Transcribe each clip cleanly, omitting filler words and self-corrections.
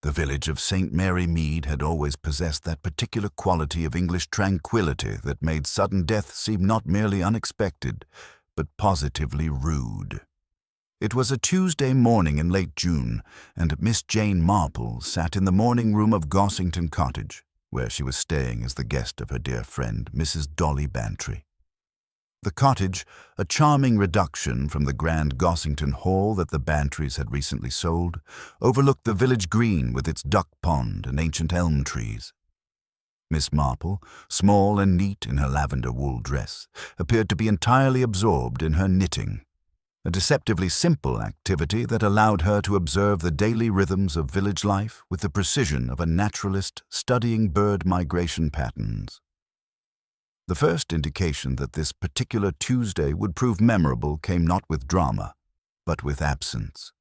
The village of St. Mary Mead had always possessed that particular quality of English tranquility that made sudden death seem not merely unexpected, but positively rude. It was a Tuesday morning in late June, and Miss Jane Marple sat in the morning room of Gossington Cottage, where she was staying as the guest of her dear friend, Mrs. Dolly Bantry. The cottage, a charming reduction from the grand Gossington Hall that the Bantrys had recently sold, overlooked the village green with its duck pond and ancient elm trees. Miss Marple, small and neat in her lavender wool dress, appeared to be entirely absorbed in her knitting, a deceptively simple activity that allowed her to observe the daily rhythms of village life with the precision of a naturalist studying bird migration patterns. The first indication that this particular Tuesday would prove memorable came not with drama, but with absence.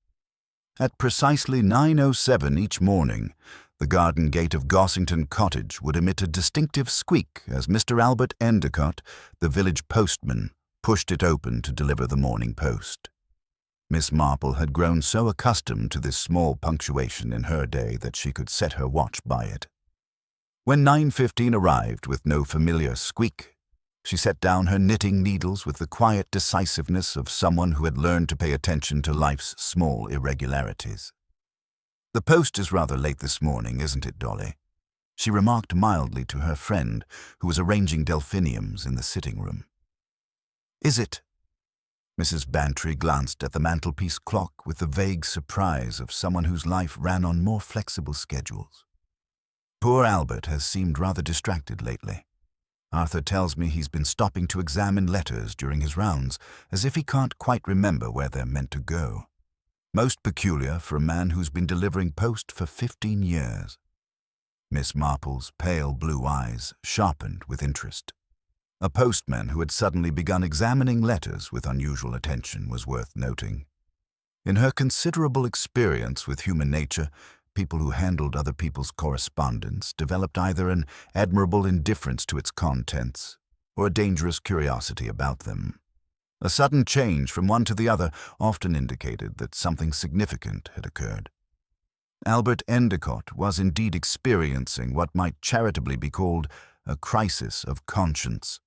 At precisely 9:07 each morning, the garden gate of Gossington Cottage would emit a distinctive squeak as Mr. Albert Endicott, the village postman, pushed it open to deliver the morning post. Miss Marple had grown so accustomed to this small punctuation in her day that she could set her watch by it. When 9:15 arrived with no familiar squeak, she set down her knitting needles with the quiet decisiveness of someone who had learned to pay attention to life's small irregularities. "The post is rather late this morning, isn't it, Dolly?" she remarked mildly to her friend, who was arranging delphiniums in the sitting room. "Is it?" Mrs. Bantry glanced at the mantelpiece clock with the vague surprise of someone whose life ran on more flexible schedules. "Poor Albert has seemed rather distracted lately. Arthur tells me he's been stopping to examine letters during his rounds, as if he can't quite remember where they're meant to go. Most peculiar for a man who's been delivering post for 15 years. Miss Marple's pale blue eyes sharpened with interest. A postman who had suddenly begun examining letters with unusual attention was worth noting. In her considerable experience with human nature, people who handled other people's correspondence developed either an admirable indifference to its contents or a dangerous curiosity about them. A sudden change from one to the other often indicated that something significant had occurred. Albert Endicott was indeed experiencing what might charitably be called a crisis of conscience.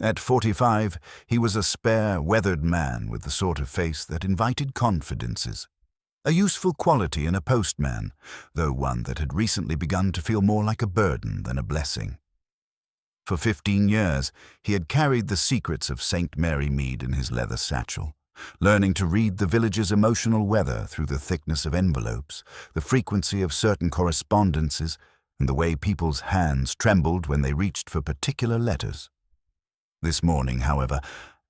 At 45, he was a spare, weathered man with the sort of face that invited confidences. A useful quality in a postman, though one that had recently begun to feel more like a burden than a blessing. For 15 years, he had carried the secrets of St. Mary Mead in his leather satchel, learning to read the village's emotional weather through the thickness of envelopes, the frequency of certain correspondences, and the way people's hands trembled when they reached for particular letters. This morning, however,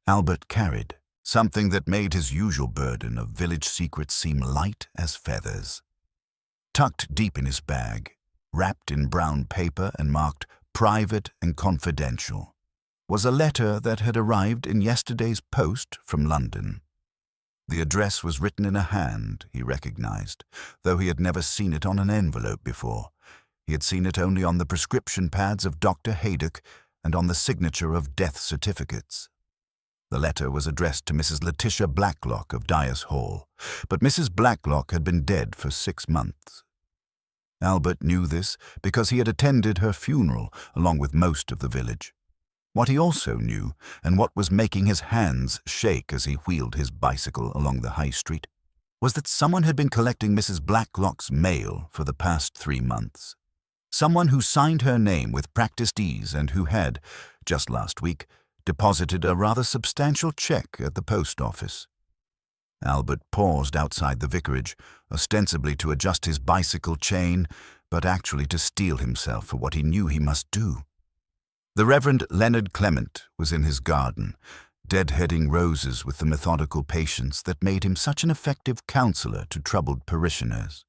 Albert carried something that made his usual burden of village secrets seem light as feathers. Tucked deep in his bag, wrapped in brown paper and marked "Private and Confidential," was a letter that had arrived in yesterday's post from London. The address was written in a hand he recognized, though he had never seen it on an envelope before. He had seen it only on the prescription pads of Dr. Haydock and on the signature of death certificates. The letter was addressed to Mrs. Letitia Blacklock of Dyer's Hall, but Mrs. Blacklock had been dead for 6 months. Albert knew this because he had attended her funeral along with most of the village. What he also knew, and what was making his hands shake as he wheeled his bicycle along the high street, was that someone had been collecting Mrs. Blacklock's mail for the past 3 months. Someone who signed her name with practiced ease and who had, just last week, deposited a rather substantial check at the post office. Albert paused outside the vicarage, ostensibly to adjust his bicycle chain, but actually to steel himself for what he knew he must do. The Reverend Leonard Clement was in his garden, deadheading roses with the methodical patience that made him such an effective counselor to troubled parishioners.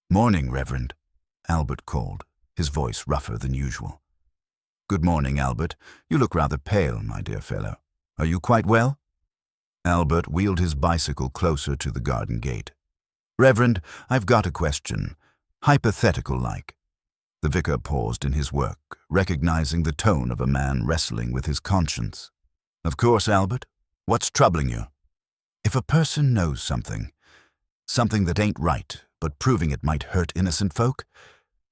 "Morning, Reverend," Albert called, his voice rougher than usual. "Good morning, Albert. You look rather pale, my dear fellow. Are you quite well?" Albert wheeled his bicycle closer to the garden gate. "Reverend, I've got a question, hypothetical-like." The vicar paused in his work, recognizing the tone of a man wrestling with his conscience. "Of course, Albert. What's troubling you?" "If a person knows something that ain't right, but proving it might hurt innocent folk?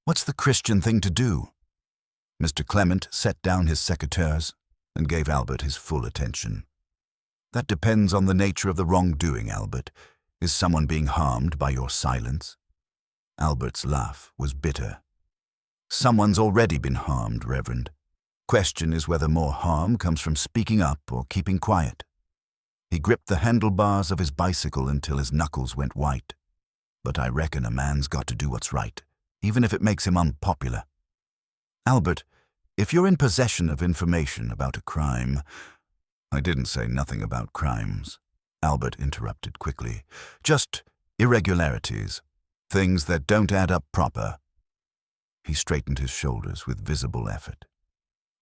What's the Christian thing to do? Mr. Clement set down his secateurs and gave Albert his full attention. That depends on the nature of the wrongdoing, Albert. Is someone being harmed by your silence? Albert's laugh was bitter. Someone's already been harmed, Reverend. Question is whether more harm comes from speaking up or keeping quiet. He gripped the handlebars of his bicycle until his knuckles went white. But I reckon a man's got to do what's right, even if it makes him unpopular. Albert, if you're in possession of information about a crime— I didn't say nothing about crimes, Albert interrupted quickly. Just irregularities, things that don't add up proper. He straightened his shoulders with visible effort.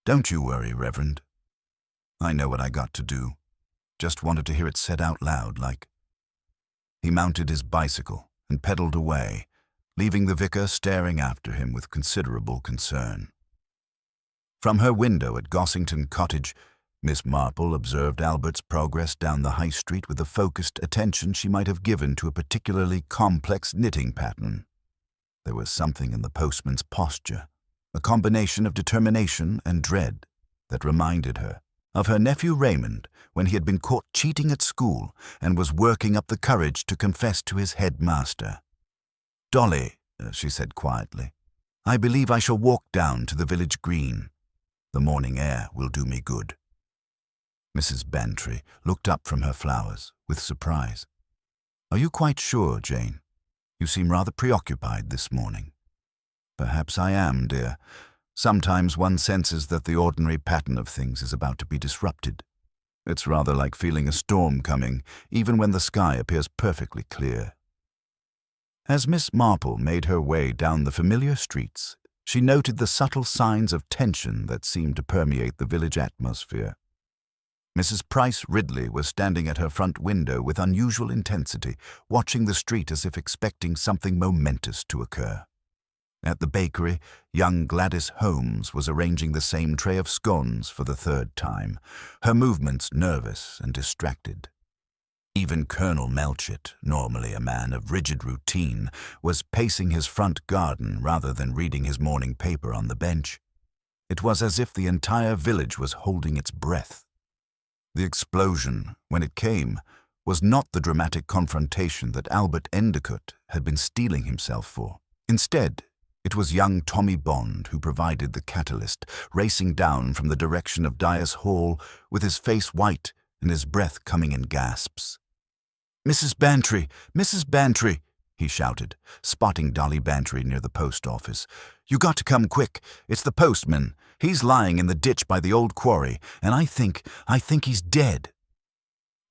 Don't you worry, Reverend. I know what I got to do. Just wanted to hear it said out loud, like. He mounted his bicycle and pedaled away, leaving the vicar staring after him with considerable concern. From her window at Gossington Cottage, Miss Marple observed Albert's progress down the high street with the focused attention she might have given to a particularly complex knitting pattern. There was something in the postman's posture, a combination of determination and dread, that reminded her of her nephew Raymond when he had been caught cheating at school and was working up the courage to confess to his headmaster. "Dolly," she said quietly, "I believe I shall walk down to the village green. The morning air will do me good." Mrs. Bantry looked up from her flowers with surprise. "Are you quite sure, Jane? You seem rather preoccupied this morning." "Perhaps I am, dear. Sometimes one senses that the ordinary pattern of things is about to be disrupted. It's rather like feeling a storm coming, even when the sky appears perfectly clear." As Miss Marple made her way down the familiar streets, she noted the subtle signs of tension that seemed to permeate the village atmosphere. Mrs. Price Ridley was standing at her front window with unusual intensity, watching the street as if expecting something momentous to occur. At the bakery, young Gladys Holmes was arranging the same tray of scones for the third time, her movements nervous and distracted. Even Colonel Melchett, normally a man of rigid routine, was pacing his front garden rather than reading his morning paper on the bench. It was as if the entire village was holding its breath. The explosion, when it came, was not the dramatic confrontation that Albert Endicott had been steeling himself for. Instead, it was young Tommy Bond who provided the catalyst, racing down from the direction of Dyer's Hall with his face white and his breath coming in gasps. "Mrs. Bantry! Mrs. Bantry!" he shouted, spotting Dolly Bantry near the post office. "You got to come quick. It's the postman. He's lying in the ditch by the old quarry, and I think he's dead."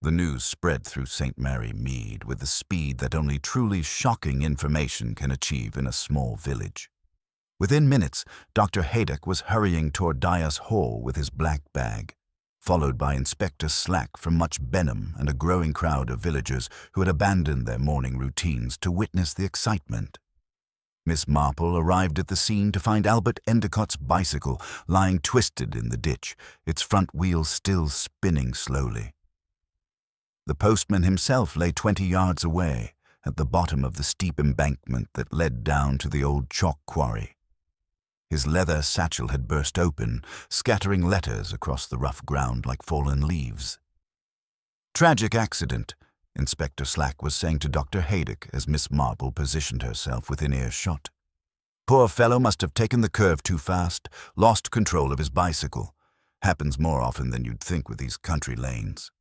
The news spread through St. Mary Mead with the speed that only truly shocking information can achieve in a small village. Within minutes, Dr. Haydock was hurrying toward Dyer's Hall with his black bag, followed by Inspector Slack from Much Benham and a growing crowd of villagers who had abandoned their morning routines to witness the excitement. Miss Marple arrived at the scene to find Albert Endicott's bicycle lying twisted in the ditch, its front wheels still spinning slowly. The postman himself lay 20 yards away, at the bottom of the steep embankment that led down to the old chalk quarry. His leather satchel had burst open, scattering letters across the rough ground like fallen leaves. "Tragic accident," Inspector Slack was saying to Dr. Haydock as Miss Marple positioned herself within earshot. "Poor fellow must have taken the curve too fast, lost control of his bicycle. Happens more often than you'd think with these country lanes."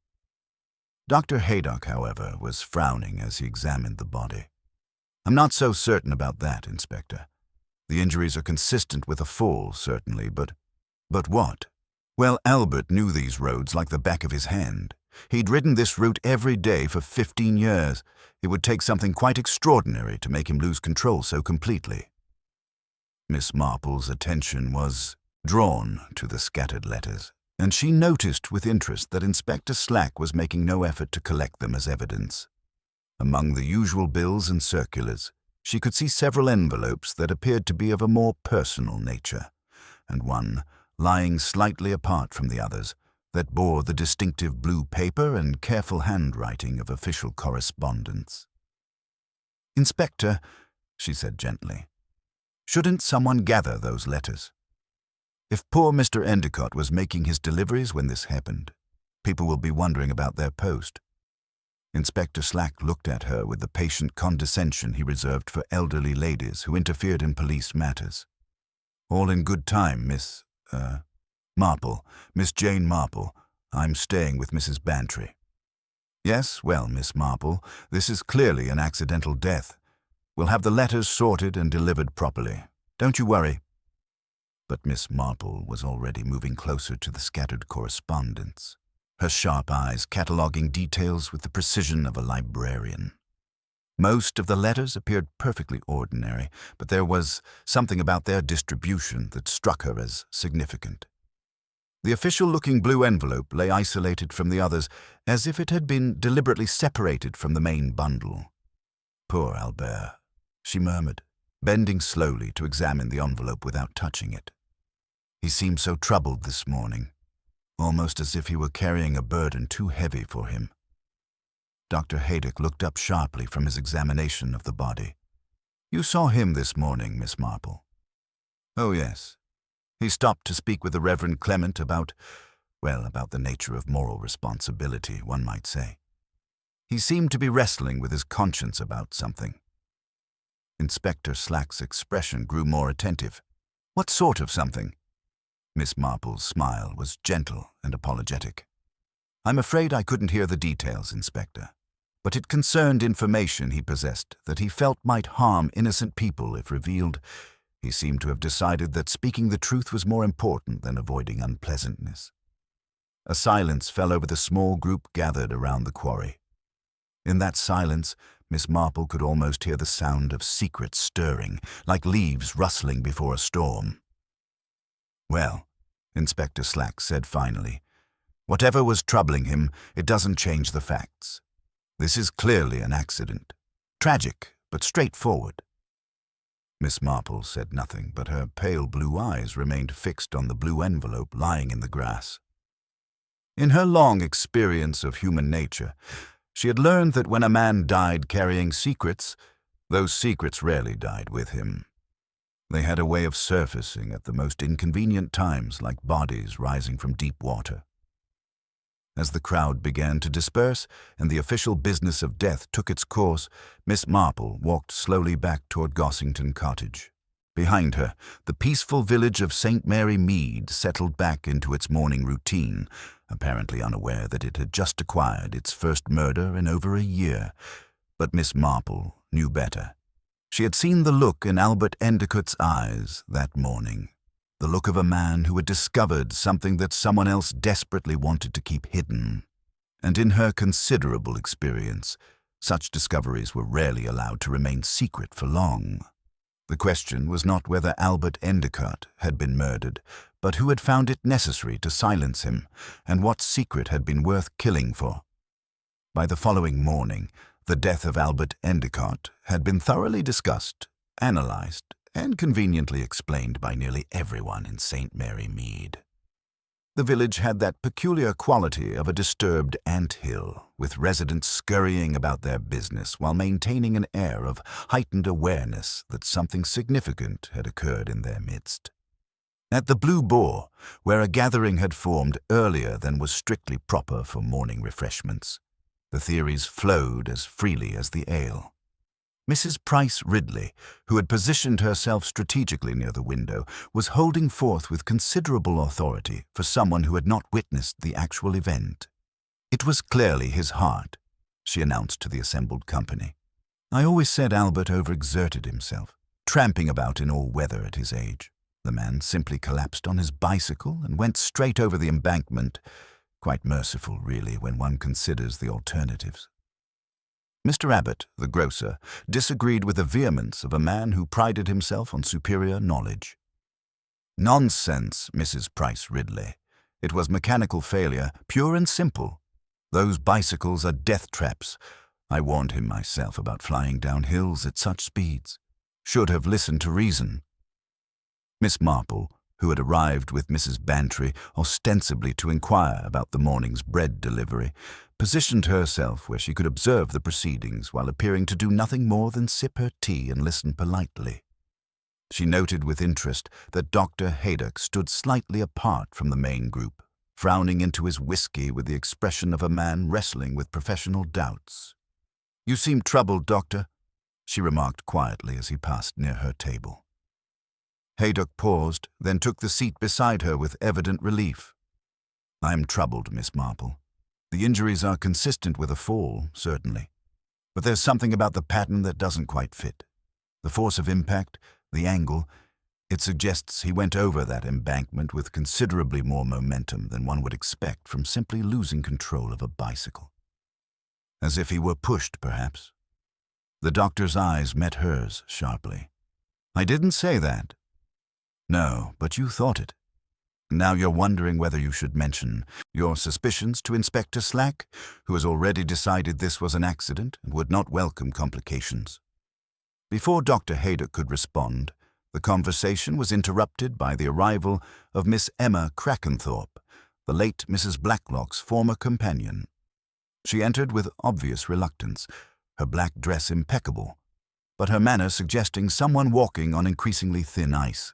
Dr. Haydock, however, was frowning as he examined the body. "I'm not so certain about that, Inspector. The injuries are consistent with a fall, certainly, but what? Well, Albert knew these roads like the back of his hand. He'd ridden this route every day for 15 years. It would take something quite extraordinary to make him lose control so completely." Miss Marple's attention was drawn to the scattered letters, and she noticed with interest that Inspector Slack was making no effort to collect them as evidence. Among the usual bills and circulars, she could see several envelopes that appeared to be of a more personal nature, and one, lying slightly apart from the others, that bore the distinctive blue paper and careful handwriting of official correspondence. "Inspector," she said gently, "shouldn't someone gather those letters? If poor Mr. Endicott was making his deliveries when this happened, people will be wondering about their post." Inspector Slack looked at her with the patient condescension he reserved for elderly ladies who interfered in police matters. "All in good time, Miss Jane Marple. I'm staying with Mrs. Bantry." "Yes, well, Miss Marple, this is clearly an accidental death. We'll have the letters sorted and delivered properly. Don't you worry." But Miss Marple was already moving closer to the scattered correspondence, her sharp eyes cataloguing details with the precision of a librarian. Most of the letters appeared perfectly ordinary, but there was something about their distribution that struck her as significant. The official-looking blue envelope lay isolated from the others, as if it had been deliberately separated from the main bundle. "Poor Albert," she murmured, bending slowly to examine the envelope without touching it. "He seemed so troubled this morning, almost as if he were carrying a burden too heavy for him." Dr. Haydock looked up sharply from his examination of the body. "You saw him this morning, Miss Marple?" "Oh, yes. He stopped to speak with the Reverend Clement about the nature of moral responsibility, one might say. He seemed to be wrestling with his conscience about something." Inspector Slack's expression grew more attentive. "What sort of something?" Miss Marple's smile was gentle and apologetic. "I'm afraid I couldn't hear the details, Inspector, but it concerned information he possessed that he felt might harm innocent people if revealed. He seemed to have decided that speaking the truth was more important than avoiding unpleasantness." A silence fell over the small group gathered around the quarry. In that silence, Miss Marple could almost hear the sound of secrets stirring, like leaves rustling before a storm. "Well," Inspector Slack said finally, "whatever was troubling him, it doesn't change the facts. This is clearly an accident. Tragic, but straightforward." Miss Marple said nothing, but her pale blue eyes remained fixed on the blue envelope lying in the grass. In her long experience of human nature, she had learned that when a man died carrying secrets, those secrets rarely died with him. They had a way of surfacing at the most inconvenient times, like bodies rising from deep water. As the crowd began to disperse and the official business of death took its course, Miss Marple walked slowly back toward Gossington Cottage. Behind her, the peaceful village of St. Mary Mead settled back into its morning routine, apparently unaware that it had just acquired its first murder in over a year. But Miss Marple knew better. She had seen the look in Albert Endicott's eyes that morning, the look of a man who had discovered something that someone else desperately wanted to keep hidden. And in her considerable experience, such discoveries were rarely allowed to remain secret for long. The question was not whether Albert Endicott had been murdered, but who had found it necessary to silence him, and what secret had been worth killing for. By the following morning, the death of Albert Endicott had been thoroughly discussed, analyzed, and conveniently explained by nearly everyone in St. Mary Mead. The village had that peculiar quality of a disturbed ant-hill, with residents scurrying about their business while maintaining an air of heightened awareness that something significant had occurred in their midst. At the Blue Boar, where a gathering had formed earlier than was strictly proper for morning refreshments, the theories flowed as freely as the ale. Mrs. Price Ridley, who had positioned herself strategically near the window, was holding forth with considerable authority for someone who had not witnessed the actual event. "It was clearly his heart," she announced to the assembled company. "I always said Albert overexerted himself, tramping about in all weather at his age. The man simply collapsed on his bicycle and went straight over the embankment. Quite merciful, really, when one considers the alternatives." Mr. Abbott, the grocer, disagreed with the vehemence of a man who prided himself on superior knowledge. "Nonsense, Mrs. Price Ridley. It was mechanical failure, pure and simple. Those bicycles are death traps. I warned him myself about flying down hills at such speeds. Should have listened to reason." Miss Marple, who had arrived with Mrs. Bantry ostensibly to inquire about the morning's bread delivery, positioned herself where she could observe the proceedings while appearing to do nothing more than sip her tea and listen politely. She noted with interest that Dr. Haydock stood slightly apart from the main group, frowning into his whiskey with the expression of a man wrestling with professional doubts. "You seem troubled, Doctor," she remarked quietly as he passed near her table. Haydock paused, then took the seat beside her with evident relief. "I am troubled, Miss Marple. The injuries are consistent with a fall, certainly. But there's something about the pattern that doesn't quite fit. The force of impact, the angle, it suggests he went over that embankment with considerably more momentum than one would expect from simply losing control of a bicycle. As if he were pushed, perhaps." The doctor's eyes met hers sharply. "I didn't say that." "No, but you thought it. Now you're wondering whether you should mention your suspicions to Inspector Slack, who has already decided this was an accident and would not welcome complications." Before Dr. Haydock could respond, the conversation was interrupted by the arrival of Miss Emma Crackenthorpe, the late Mrs. Blacklock's former companion. She entered with obvious reluctance, her black dress impeccable, but her manner suggesting someone walking on increasingly thin ice.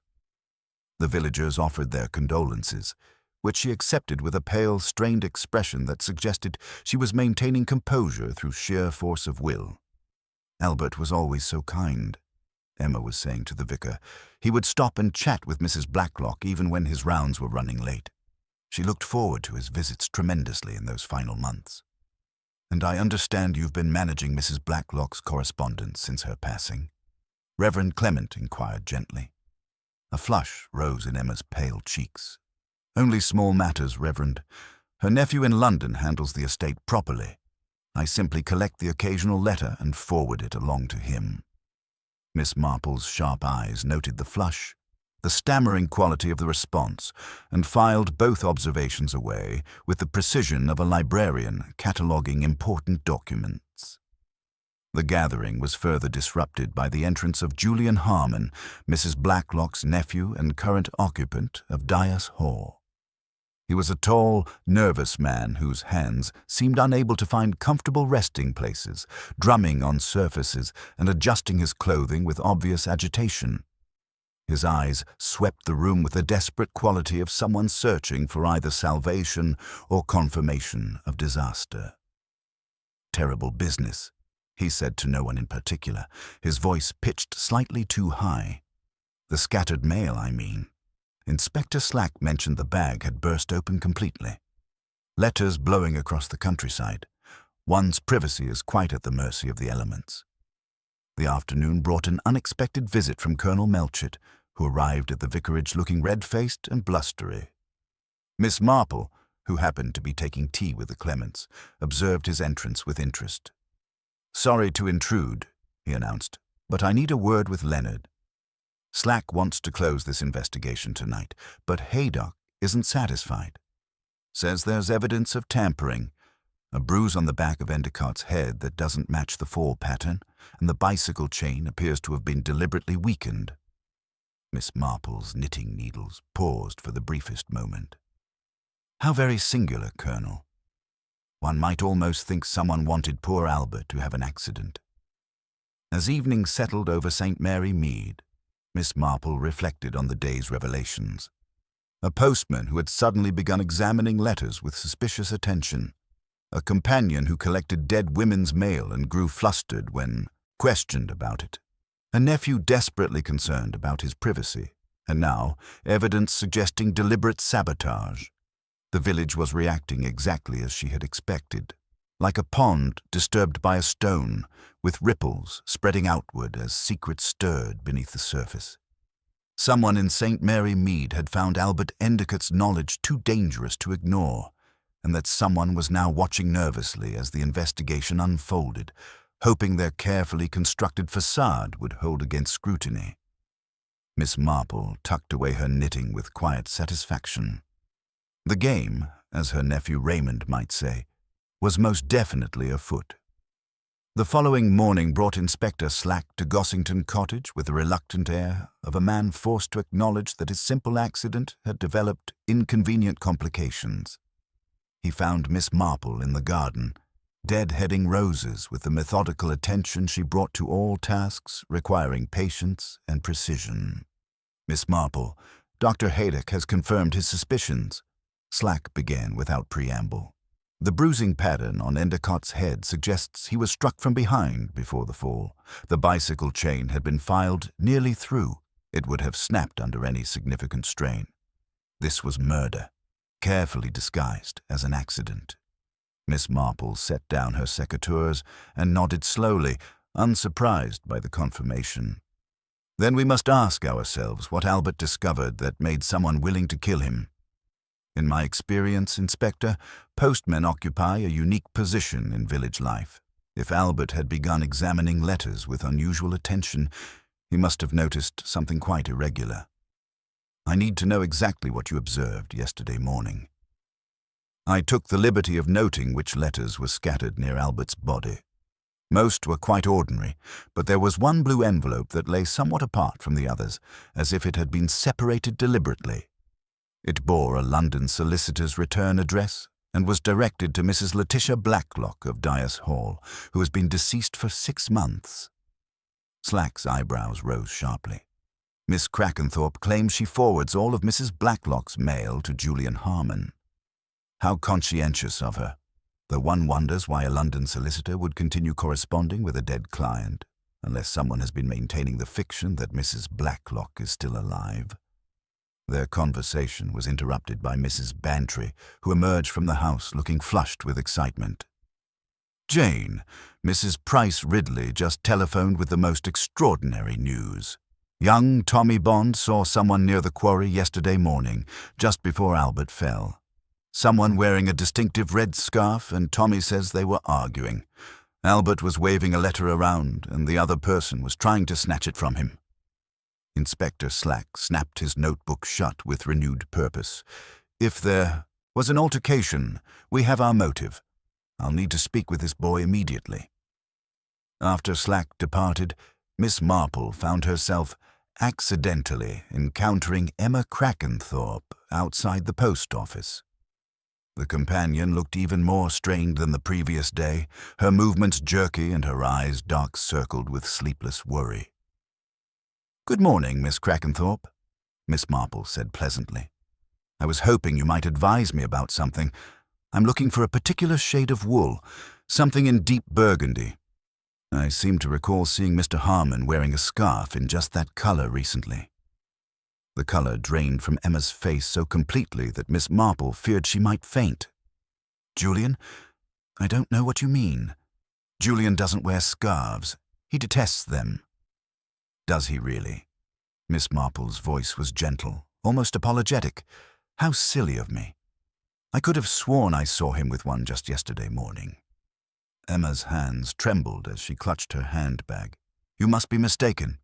The villagers offered their condolences, which she accepted with a pale, strained expression that suggested she was maintaining composure through sheer force of will. "Albert was always so kind," Emma was saying to the vicar. "He would stop and chat with Mrs. Blacklock even when his rounds were running late. She looked forward to his visits tremendously in those final months. And I understand you've been managing Mrs. Blacklock's correspondence since her passing?" Reverend Clement inquired gently. A flush rose in Emma's pale cheeks. "Only small matters, Reverend. Her nephew in London handles the estate properly. I simply collect the occasional letter and forward it along to him." Miss Marple's sharp eyes noted the flush, the stammering quality of the response, and filed both observations away with the precision of a librarian cataloguing important documents. The gathering was further disrupted by the entrance of Julian Harmon, Mrs. Blacklock's nephew and current occupant of Dias Hall. He was a tall, nervous man whose hands seemed unable to find comfortable resting places, drumming on surfaces and adjusting his clothing with obvious agitation. His eyes swept the room with the desperate quality of someone searching for either salvation or confirmation of disaster. "Terrible business," he said to no one in particular, his voice pitched slightly too high. "The scattered mail, I mean. Inspector Slack mentioned the bag had burst open completely. Letters blowing across the countryside. One's privacy is quite at the mercy of the elements." The afternoon brought an unexpected visit from Colonel Melchett, who arrived at the vicarage looking red-faced and blustery. Miss Marple, who happened to be taking tea with the Clements, observed his entrance with interest. "Sorry to intrude," he announced, "but I need a word with Leonard. Slack wants to close this investigation tonight, but Haydock isn't satisfied. Says there's evidence of tampering, a bruise on the back of Endicott's head that doesn't match the fall pattern, and the bicycle chain appears to have been deliberately weakened." Miss Marple's knitting needles paused for the briefest moment. "How very singular, Colonel. One might almost think someone wanted poor Albert to have an accident." As evening settled over St. Mary Mead, Miss Marple reflected on the day's revelations. A postman who had suddenly begun examining letters with suspicious attention. A companion who collected dead women's mail and grew flustered when questioned about it. A nephew desperately concerned about his privacy. And now, evidence suggesting deliberate sabotage. The village was reacting exactly as she had expected, like a pond disturbed by a stone, with ripples spreading outward as secrets stirred beneath the surface. Someone in St. Mary Mead had found Albert Endicott's knowledge too dangerous to ignore, and that someone was now watching nervously as the investigation unfolded, hoping their carefully constructed facade would hold against scrutiny. Miss Marple tucked away her knitting with quiet satisfaction. The game, as her nephew Raymond might say, was most definitely afoot. The following morning brought Inspector Slack to Gossington Cottage with the reluctant air of a man forced to acknowledge that his simple accident had developed inconvenient complications. He found Miss Marple in the garden, dead-heading roses with the methodical attention she brought to all tasks requiring patience and precision. "Miss Marple, Dr. Haydock has confirmed his suspicions," Slack began without preamble. "The bruising pattern on Endicott's head suggests he was struck from behind before the fall. The bicycle chain had been filed nearly through. It would have snapped under any significant strain. This was murder, carefully disguised as an accident." Miss Marple set down her secateurs and nodded slowly, unsurprised by the confirmation. "Then we must ask ourselves what Albert discovered that made someone willing to kill him. In my experience, Inspector, postmen occupy a unique position in village life. If Albert had begun examining letters with unusual attention, he must have noticed something quite irregular. I need to know exactly what you observed yesterday morning." "I took the liberty of noting which letters were scattered near Albert's body. Most were quite ordinary, but there was one blue envelope that lay somewhat apart from the others, as if it had been separated deliberately. It bore a London solicitor's return address and was directed to Mrs. Letitia Blacklock of Dyer's Hall, who has been deceased for 6 months. Slack's eyebrows rose sharply. "Miss Crackenthorpe claims she forwards all of Mrs. Blacklock's mail to Julian Harmon. How conscientious of her, though one wonders why a London solicitor would continue corresponding with a dead client, unless someone has been maintaining the fiction that Mrs. Blacklock is still alive." Their conversation was interrupted by Mrs. Bantry, who emerged from the house looking flushed with excitement. "Jane, Mrs. Price Ridley just telephoned with the most extraordinary news. Young Tommy Bond saw someone near the quarry yesterday morning, just before Albert fell. Someone wearing a distinctive red scarf, and Tommy says they were arguing. Albert was waving a letter around, and the other person was trying to snatch it from him." Inspector Slack snapped his notebook shut with renewed purpose. "If there was an altercation, we have our motive. I'll need to speak with this boy immediately." After Slack departed, Miss Marple found herself accidentally encountering Emma Crackenthorpe outside the post office. The companion looked even more strained than the previous day, her movements jerky and her eyes dark-circled with sleepless worry. "Good morning, Miss Crackenthorpe," Miss Marple said pleasantly. "I was hoping you might advise me about something. I'm looking for a particular shade of wool, something in deep burgundy. I seem to recall seeing Mr. Harmon wearing a scarf in just that color recently." The color drained from Emma's face so completely that Miss Marple feared she might faint. "Julian, I don't know what you mean. Julian doesn't wear scarves. He detests them." "Does he really?" Miss Marple's voice was gentle, almost apologetic. "How silly of me. I could have sworn I saw him with one just yesterday morning." Emma's hands trembled as she clutched her handbag. "You must be mistaken.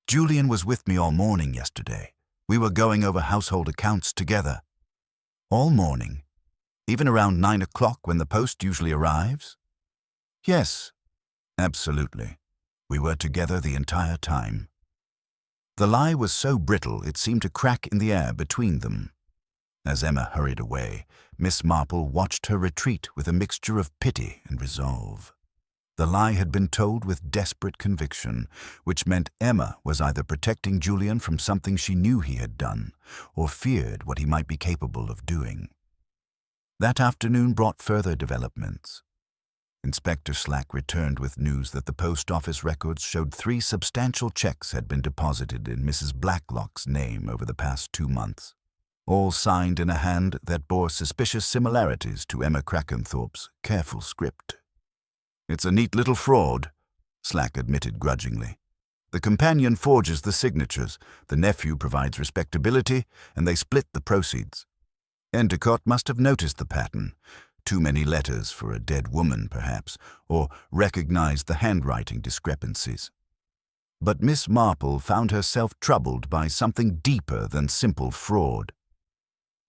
Julian was with me all morning yesterday. We were going over household accounts together. All morning? Even around 9 o'clock when the post usually arrives?" "Yes, absolutely. We were together the entire time." The lie was so brittle it seemed to crack in the air between them. As Emma hurried away, Miss Marple watched her retreat with a mixture of pity and resolve. The lie had been told with desperate conviction, which meant Emma was either protecting Julian from something she knew he had done, or feared what he might be capable of doing. That afternoon brought further developments. Inspector Slack returned with news that the post office records showed 3 substantial checks had been deposited in Mrs. Blacklock's name over the past 2 months, all signed in a hand that bore suspicious similarities to Emma Crackenthorpe's careful script. "It's a neat little fraud," Slack admitted grudgingly. "The companion forges the signatures, the nephew provides respectability, and they split the proceeds. Endicott must have noticed the pattern. Too many letters for a dead woman, perhaps, or recognized the handwriting discrepancies. But Miss Marple found herself troubled by something deeper than simple fraud.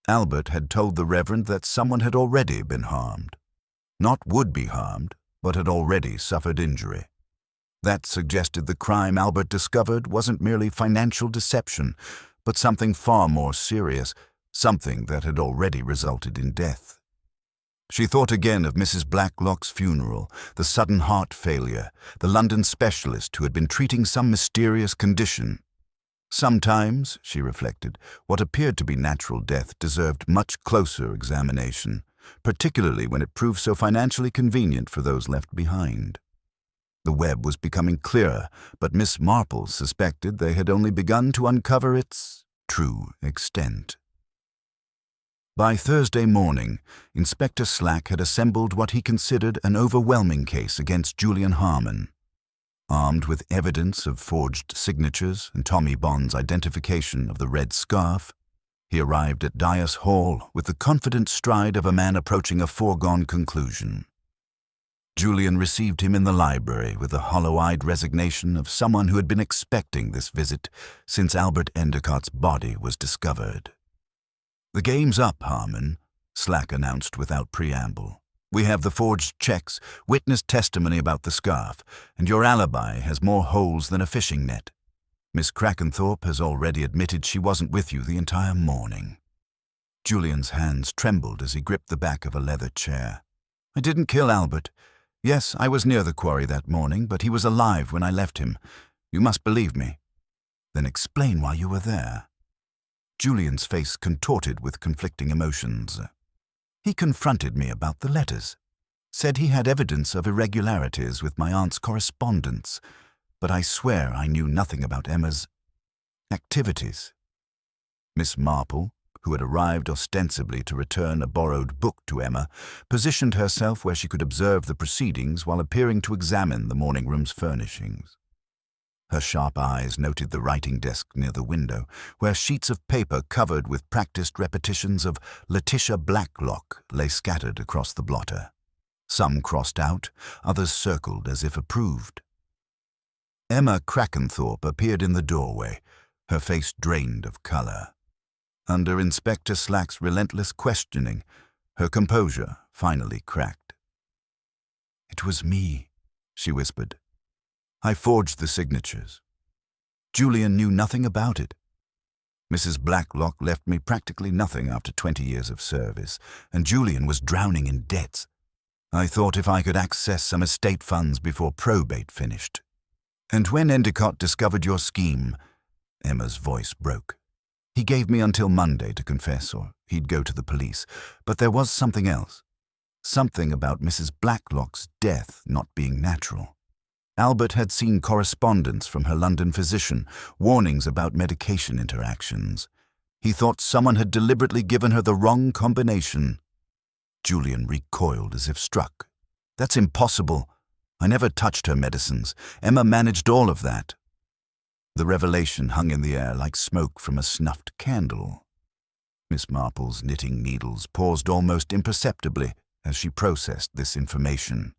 Albert had told the Reverend that someone had already been harmed. Not would be harmed, but had already suffered injury. That suggested the crime Albert discovered wasn't merely financial deception, but something far more serious, something that had already resulted in death. She thought again of Mrs. Blacklock's funeral, the sudden heart failure, the London specialist who had been treating some mysterious condition. Sometimes, she reflected, what appeared to be natural death deserved much closer examination, particularly when it proved so financially convenient for those left behind. The web was becoming clearer, but Miss Marple suspected they had only begun to uncover its true extent. By Thursday morning, Inspector Slack had assembled what he considered an overwhelming case against Julian Harmon. Armed with evidence of forged signatures and Tommy Bond's identification of the red scarf, he arrived at Dyas Hall with the confident stride of a man approaching a foregone conclusion. Julian received him in the library with the hollow-eyed resignation of someone who had been expecting this visit since Albert Endicott's body was discovered. "The game's up, Harmon," Slack announced without preamble. "We have the forged checks, witness testimony about the scarf, and your alibi has more holes than a fishing net. Miss Crackenthorpe has already admitted she wasn't with you the entire morning." Julian's hands trembled as he gripped the back of a leather chair. "I didn't kill Albert. Yes, I was near the quarry that morning, but he was alive when I left him. You must believe me." "Then explain why you were there." Julian's face contorted with conflicting emotions. "He confronted me about the letters. Said he had evidence of irregularities with my aunt's correspondence, but I swear I knew nothing about Emma's activities." Miss Marple, who had arrived ostensibly to return a borrowed book to Emma, positioned herself where she could observe the proceedings while appearing to examine the morning room's furnishings. Her sharp eyes noted the writing desk near the window, where sheets of paper covered with practiced repetitions of Letitia Blacklock lay scattered across the blotter. Some crossed out, others circled as if approved. Emma Crackenthorpe appeared in the doorway, her face drained of color. Under Inspector Slack's relentless questioning, her composure finally cracked. "It was me," she whispered. "I forged the signatures. Julian knew nothing about it. Mrs. Blacklock left me practically nothing after 20 years of service, and Julian was drowning in debts. I thought if I could access some estate funds before probate finished. And when Endicott discovered your scheme," Emma's voice broke, "he gave me until Monday to confess or he'd go to the police. But there was something else. Something about Mrs. Blacklock's death not being natural. Albert had seen correspondence from her London physician, warnings about medication interactions. He thought someone had deliberately given her the wrong combination." Julian recoiled as if struck. "That's impossible. I never touched her medicines. Emma managed all of that." The revelation hung in the air like smoke from a snuffed candle. Miss Marple's knitting needles paused almost imperceptibly as she processed this information.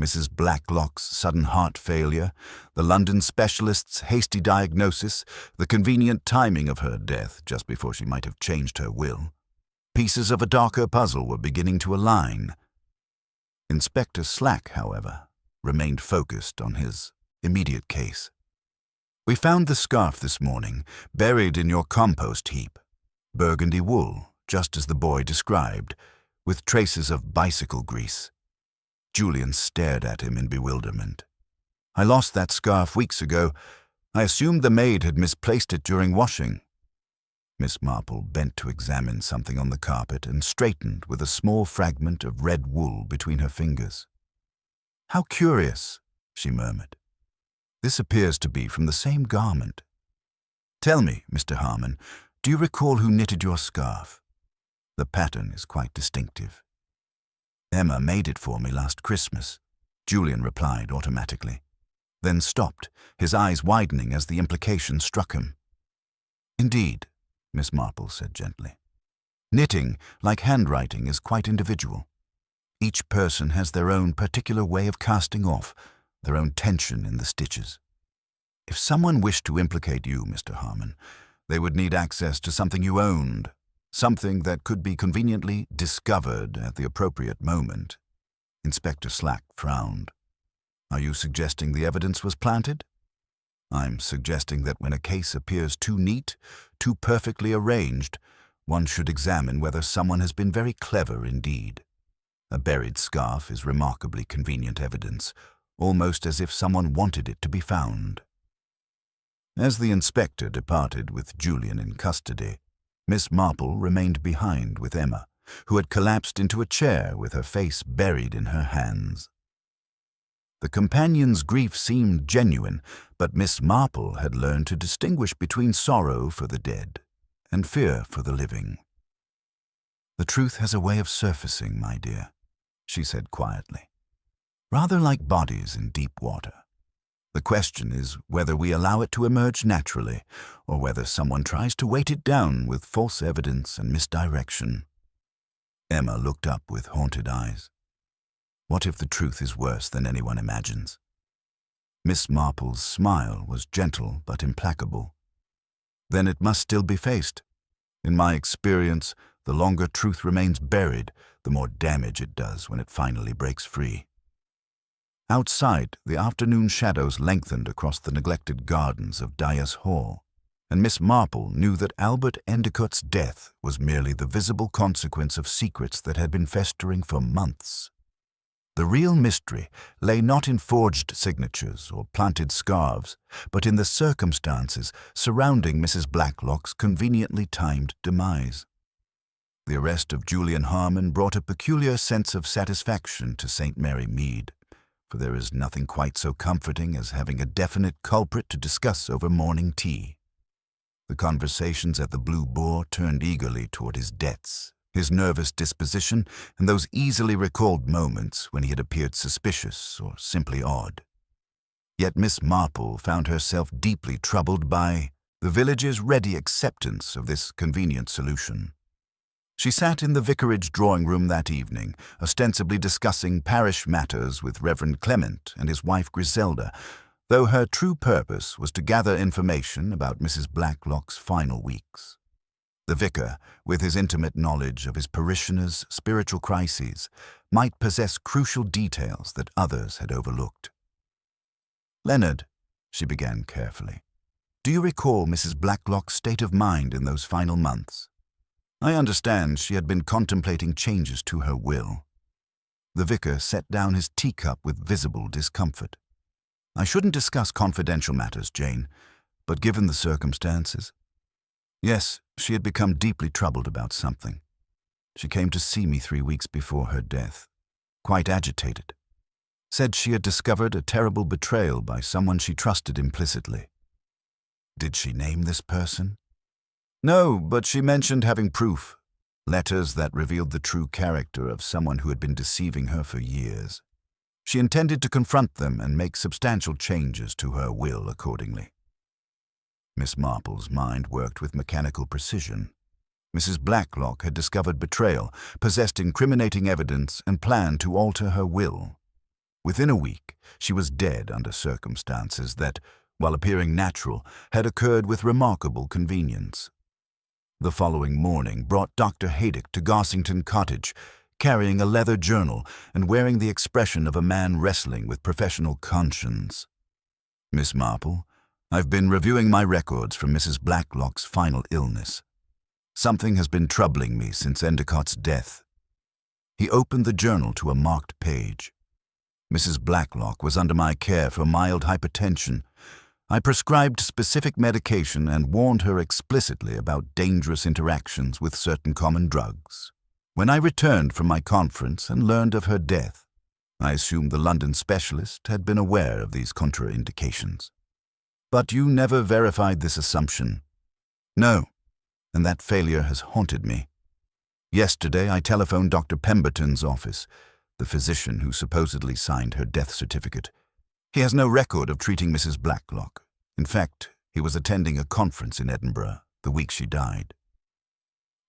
Mrs. Blacklock's sudden heart failure, the London specialist's hasty diagnosis, the convenient timing of her death just before she might have changed her will. Pieces of a darker puzzle were beginning to align. Inspector Slack, however, remained focused on his immediate case. "We found the scarf this morning, buried in your compost heap. Burgundy wool, just as the boy described, with traces of bicycle grease." Julian stared at him in bewilderment. "I lost that scarf weeks ago. I assumed the maid had misplaced it during washing." Miss Marple bent to examine something on the carpet and straightened with a small fragment of red wool between her fingers. "How curious," she murmured. "This appears to be from the same garment. Tell me, Mr. Harmon, do you recall who knitted your scarf? The pattern is quite distinctive." "Emma made it for me last Christmas," Julian replied automatically, then stopped, his eyes widening as the implication struck him. "Indeed," Miss Marple said gently. "Knitting, like handwriting, is quite individual. Each person has their own particular way of casting off, their own tension in the stitches. If someone wished to implicate you, Mr. Harmon, they would need access to something you owned, something that could be conveniently discovered at the appropriate moment. Inspector Slack frowned. Are you suggesting the evidence was planted? I'm suggesting that when a case appears too neat, too perfectly arranged, one should examine whether someone has been very clever indeed. A buried scarf is remarkably convenient evidence, almost as if someone wanted it to be found. As the inspector departed with Julian in custody, Miss Marple remained behind with Emma, who had collapsed into a chair with her face buried in her hands. The companion's grief seemed genuine, but Miss Marple had learned to distinguish between sorrow for the dead and fear for the living. The truth has a way of surfacing, my dear, she said quietly, rather like bodies in deep water. The question is whether we allow it to emerge naturally, or whether someone tries to weight it down with false evidence and misdirection. Emma looked up with haunted eyes. What if the truth is worse than anyone imagines? Miss Marple's smile was gentle but implacable. Then it must still be faced. In my experience, the longer truth remains buried, the more damage it does when it finally breaks free. Outside, the afternoon shadows lengthened across the neglected gardens of Dyer's Hall, and Miss Marple knew that Albert Endicott's death was merely the visible consequence of secrets that had been festering for months. The real mystery lay not in forged signatures or planted scarves, but in the circumstances surrounding Mrs. Blacklock's conveniently timed demise. The arrest of Julian Harmon brought a peculiar sense of satisfaction to St. Mary Mead, for there is nothing quite so comforting as having a definite culprit to discuss over morning tea. The conversations at the Blue Boar turned eagerly toward his debts, his nervous disposition, and those easily recalled moments when he had appeared suspicious or simply odd. Yet Miss Marple found herself deeply troubled by the village's ready acceptance of this convenient solution. She sat in the vicarage drawing-room that evening, ostensibly discussing parish matters with Reverend Clement and his wife Griselda, though her true purpose was to gather information about Mrs. Blacklock's final weeks. The vicar, with his intimate knowledge of his parishioners' spiritual crises, might possess crucial details that others had overlooked. "Leonard," she began carefully, "do you recall Mrs. Blacklock's state of mind in those final months? I understand she had been contemplating changes to her will." The vicar set down his teacup with visible discomfort. "I shouldn't discuss confidential matters, Jane, but given the circumstances..." "Yes, she had become deeply troubled about something. She came to see me 3 weeks before her death, quite agitated. Said she had discovered a terrible betrayal by someone she trusted implicitly." "Did she name this person?" "No, but she mentioned having proof, letters that revealed the true character of someone who had been deceiving her for years. She intended to confront them and make substantial changes to her will accordingly." Miss Marple's mind worked with mechanical precision. Mrs. Blacklock had discovered betrayal, possessed incriminating evidence, and planned to alter her will. Within a week, she was dead under circumstances that, while appearing natural, had occurred with remarkable convenience. The following morning brought Dr. Haydock to Gossington Cottage, carrying a leather journal and wearing the expression of a man wrestling with professional conscience. "Miss Marple, I've been reviewing my records from Mrs. Blacklock's final illness. Something has been troubling me since Endicott's death." He opened the journal to a marked page. "Mrs. Blacklock was under my care for mild hypertension. I prescribed specific medication and warned her explicitly about dangerous interactions with certain common drugs. When I returned from my conference and learned of her death, I assumed the London specialist had been aware of these contraindications. But you never verified this assumption." "No, and that failure has haunted me. Yesterday I telephoned Dr. Pemberton's office, the physician who supposedly signed her death certificate. He has no record of treating Mrs. Blacklock. In fact, he was attending a conference in Edinburgh the week she died."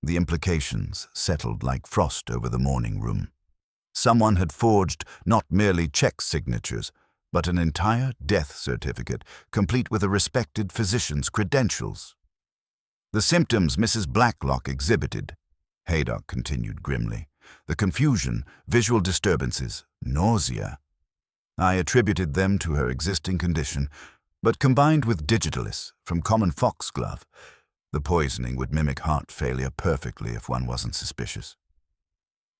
The implications settled like frost over the morning room. Someone had forged not merely check signatures, but an entire death certificate, complete with a respected physician's credentials. "The symptoms Mrs. Blacklock exhibited," Haydock continued grimly, The confusion, visual disturbances, nausea. I attributed them to her existing condition, but combined with digitalis from common foxglove, the poisoning would mimic heart failure perfectly if one wasn't suspicious.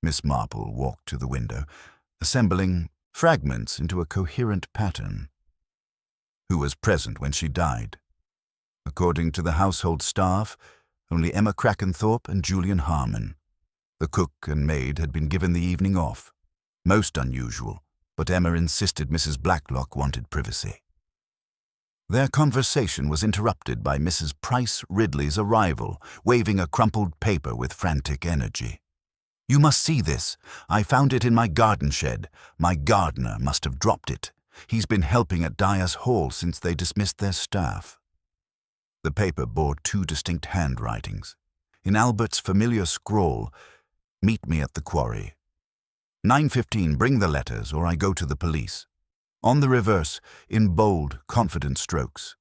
Miss Marple walked to the window, assembling fragments into a coherent pattern. Who was present when she died? According to the household staff, only Emma Crackenthorpe and Julian Harmon. The cook and maid had been given the evening off. Most unusual, but Emma insisted Mrs. Blacklock wanted privacy. Their conversation was interrupted by Mrs. Price Ridley's arrival, waving a crumpled paper with frantic energy. "You must see this. I found it in my garden shed. My gardener must have dropped it. He's been helping at Dyer's Hall since they dismissed their staff." The paper bore two distinct handwritings. In Albert's familiar scrawl, "Meet me at the quarry. 9:15, bring the letters or I go to the police." On the reverse, in bold, confident strokes,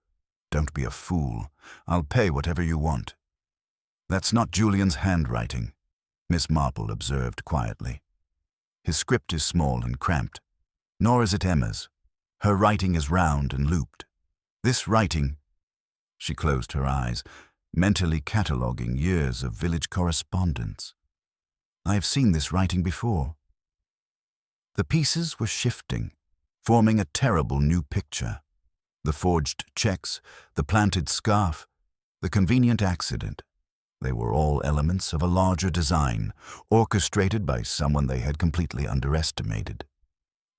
"Don't be a fool. I'll pay whatever you want." "That's not Julian's handwriting," Miss Marple observed quietly. "His script is small and cramped. Nor is it Emma's. Her writing is round and looped. This writing—" She closed her eyes, mentally cataloguing years of village correspondence. "I have seen this writing before." The pieces were shifting, forming a terrible new picture. The forged checks, the planted scarf, the convenient accident. They were all elements of a larger design, orchestrated by someone they had completely underestimated.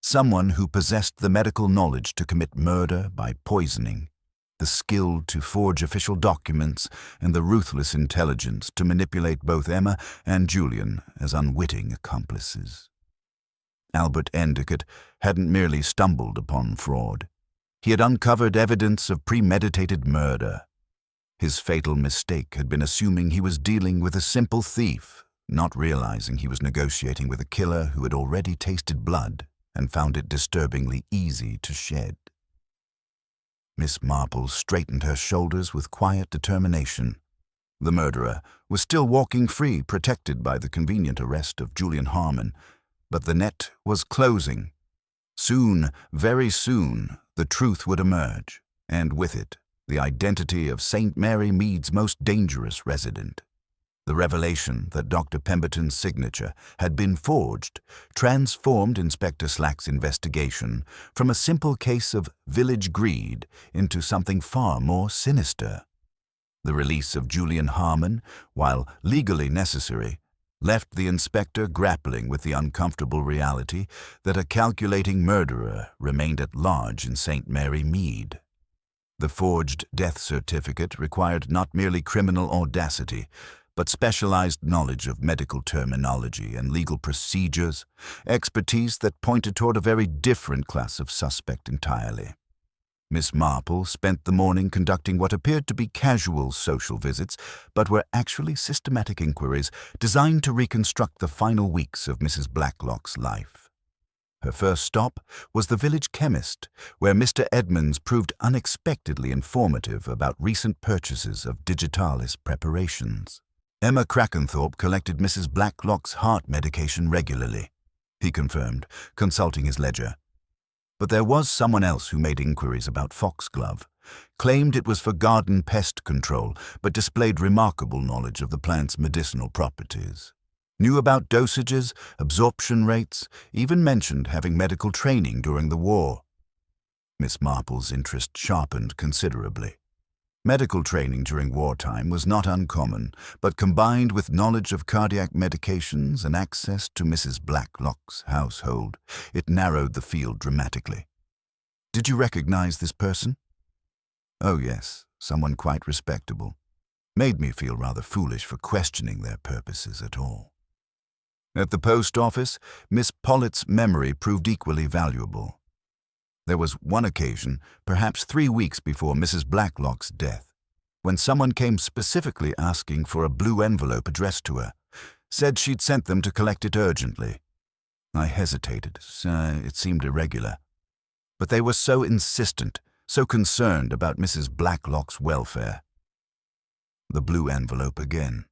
Someone who possessed the medical knowledge to commit murder by poisoning, the skill to forge official documents, and the ruthless intelligence to manipulate both Emma and Julian as unwitting accomplices. Albert Endicott hadn't merely stumbled upon fraud. He had uncovered evidence of premeditated murder. His fatal mistake had been assuming he was dealing with a simple thief, not realizing he was negotiating with a killer who had already tasted blood and found it disturbingly easy to shed. Miss Marple straightened her shoulders with quiet determination. The murderer was still walking free, protected by the convenient arrest of Julian Harmon, but the net was closing. Soon, very soon, the truth would emerge, and with it, the identity of St. Mary Mead's most dangerous resident. The revelation that Dr. Pemberton's signature had been forged transformed Inspector Slack's investigation from a simple case of village greed into something far more sinister. The release of Julian Harmon, while legally necessary, left the inspector grappling with the uncomfortable reality that a calculating murderer remained at large in St. Mary Mead. The forged death certificate required not merely criminal audacity, but specialized knowledge of medical terminology and legal procedures, expertise that pointed toward a very different class of suspect entirely. Miss Marple spent the morning conducting what appeared to be casual social visits, but were actually systematic inquiries designed to reconstruct the final weeks of Mrs. Blacklock's life. Her first stop was the village chemist, where Mr. Edmonds proved unexpectedly informative about recent purchases of digitalis preparations. Emma Crackenthorpe collected Mrs. Blacklock's heart medication regularly, he confirmed, consulting his ledger. But there was someone else who made inquiries about foxglove, claimed it was for garden pest control, but displayed remarkable knowledge of the plant's medicinal properties. Knew about dosages, absorption rates, even mentioned having medical training during the war. Miss Marple's interest sharpened considerably. Medical training during wartime was not uncommon, but combined with knowledge of cardiac medications and access to Mrs. Blacklock's household, it narrowed the field dramatically. "Did you recognize this person?" "Oh yes, someone quite respectable. Made me feel rather foolish for questioning their purposes at all." At the post office, Miss Pollitt's memory proved equally valuable. There was one occasion, perhaps 3 weeks before Mrs. Blacklock's death, when someone came specifically asking for a blue envelope addressed to her, said she'd sent them to collect it urgently. I hesitated, it seemed irregular. But they were so insistent, so concerned about Mrs. Blacklock's welfare. The blue envelope again.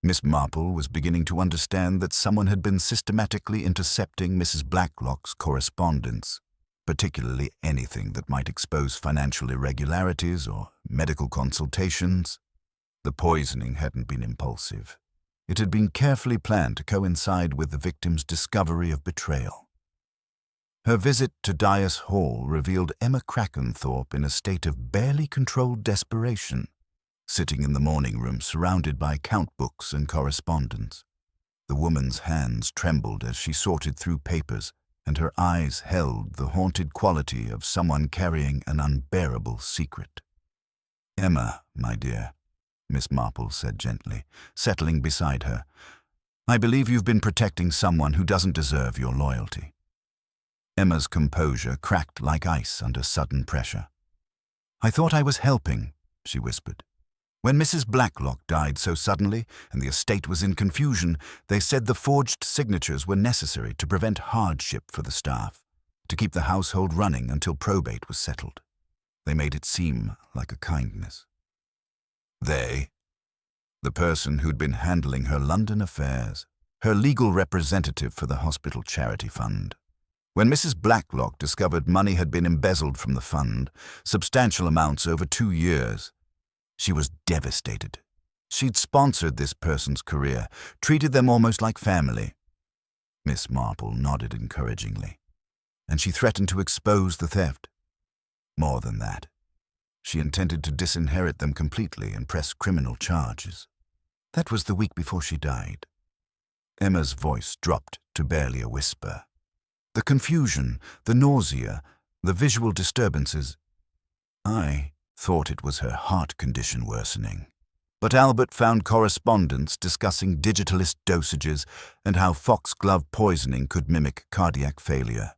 Miss Marple was beginning to understand that someone had been systematically intercepting Mrs. Blacklock's correspondence, particularly anything that might expose financial irregularities or medical consultations. The poisoning hadn't been impulsive. It had been carefully planned to coincide with the victim's discovery of betrayal. Her visit to Dyas Hall revealed Emma Crackenthorpe in a state of barely controlled desperation, sitting in the morning room surrounded by count books and correspondence. The woman's hands trembled as she sorted through papers, and her eyes held the haunted quality of someone carrying an unbearable secret. "Emma, my dear," Miss Marple said gently, settling beside her, "I believe you've been protecting someone who doesn't deserve your loyalty." Emma's composure cracked like ice under sudden pressure. "I thought I was helping," she whispered. "When Mrs. Blacklock died so suddenly and the estate was in confusion, they said the forged signatures were necessary to prevent hardship for the staff, to keep the household running until probate was settled. They made it seem like a kindness." They? The person who'd been handling her London affairs, her legal representative for the hospital charity fund. When Mrs. Blacklock discovered money had been embezzled from the fund, substantial amounts over 2 years, she was devastated. She'd sponsored this person's career, treated them almost like family. Miss Marple nodded encouragingly, and she threatened to expose the theft. More than that, she intended to disinherit them completely and press criminal charges. That was the week before she died. Emma's voice dropped to barely a whisper. The confusion, the nausea, the visual disturbances. I thought it was her heart condition worsening. But Albert found correspondence discussing digitalist dosages and how foxglove poisoning could mimic cardiac failure.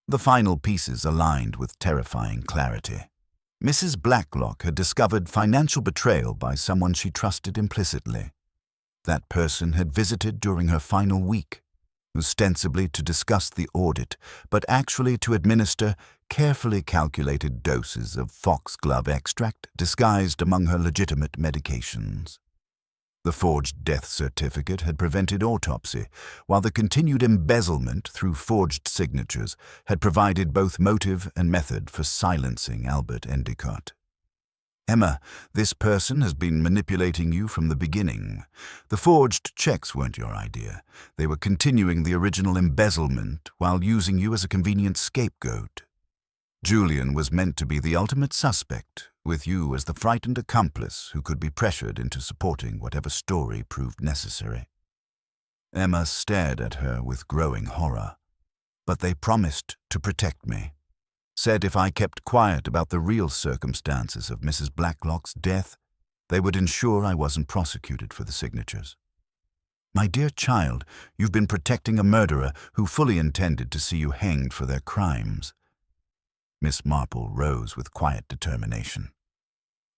The final pieces aligned with terrifying clarity. Mrs. Blacklock had discovered financial betrayal by someone she trusted implicitly. That person had visited during her final week, ostensibly to discuss the audit, but actually to administer carefully calculated doses of foxglove extract disguised among her legitimate medications. The forged death certificate had prevented autopsy, while the continued embezzlement through forged signatures had provided both motive and method for silencing Albert Endicott. "Emma, this person has been manipulating you from the beginning. The forged checks weren't your idea. They were continuing the original embezzlement while using you as a convenient scapegoat. Julian was meant to be the ultimate suspect, with you as the frightened accomplice who could be pressured into supporting whatever story proved necessary." Emma stared at her with growing horror. "But they promised to protect me. Said if I kept quiet about the real circumstances of Mrs. Blacklock's death, they would ensure I wasn't prosecuted for the signatures. My dear child, you've been protecting a murderer who fully intended to see you hanged for their crimes." Miss Marple rose with quiet determination.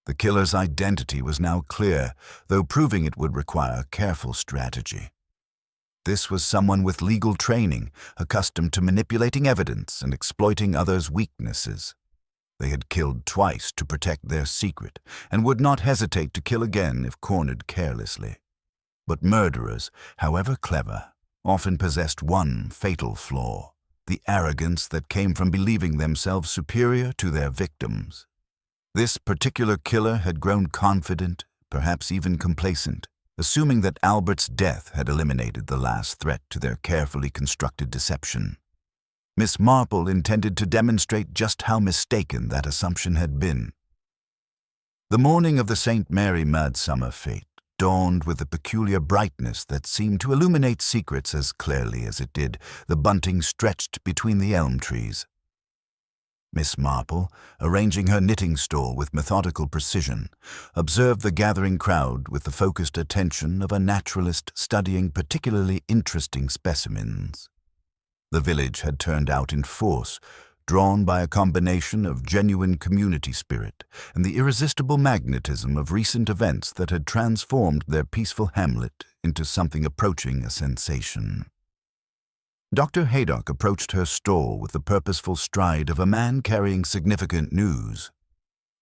The killer's identity was now clear, though proving it would require careful strategy. This was someone with legal training, accustomed to manipulating evidence and exploiting others' weaknesses. They had killed twice to protect their secret, and would not hesitate to kill again if cornered carelessly. But murderers, however clever, often possessed one fatal flaw: the arrogance that came from believing themselves superior to their victims. This particular killer had grown confident, perhaps even complacent, assuming that Albert's death had eliminated the last threat to their carefully constructed deception. Miss Marple intended to demonstrate just how mistaken that assumption had been. The morning of the St. Mary Midsummer fete dawned with a peculiar brightness that seemed to illuminate secrets as clearly as it did the bunting stretched between the elm trees. Miss Marple, arranging her knitting stall with methodical precision, observed the gathering crowd with the focused attention of a naturalist studying particularly interesting specimens. The village had turned out in force, drawn by a combination of genuine community spirit and the irresistible magnetism of recent events that had transformed their peaceful hamlet into something approaching a sensation. Dr. Haydock approached her stall with the purposeful stride of a man carrying significant news.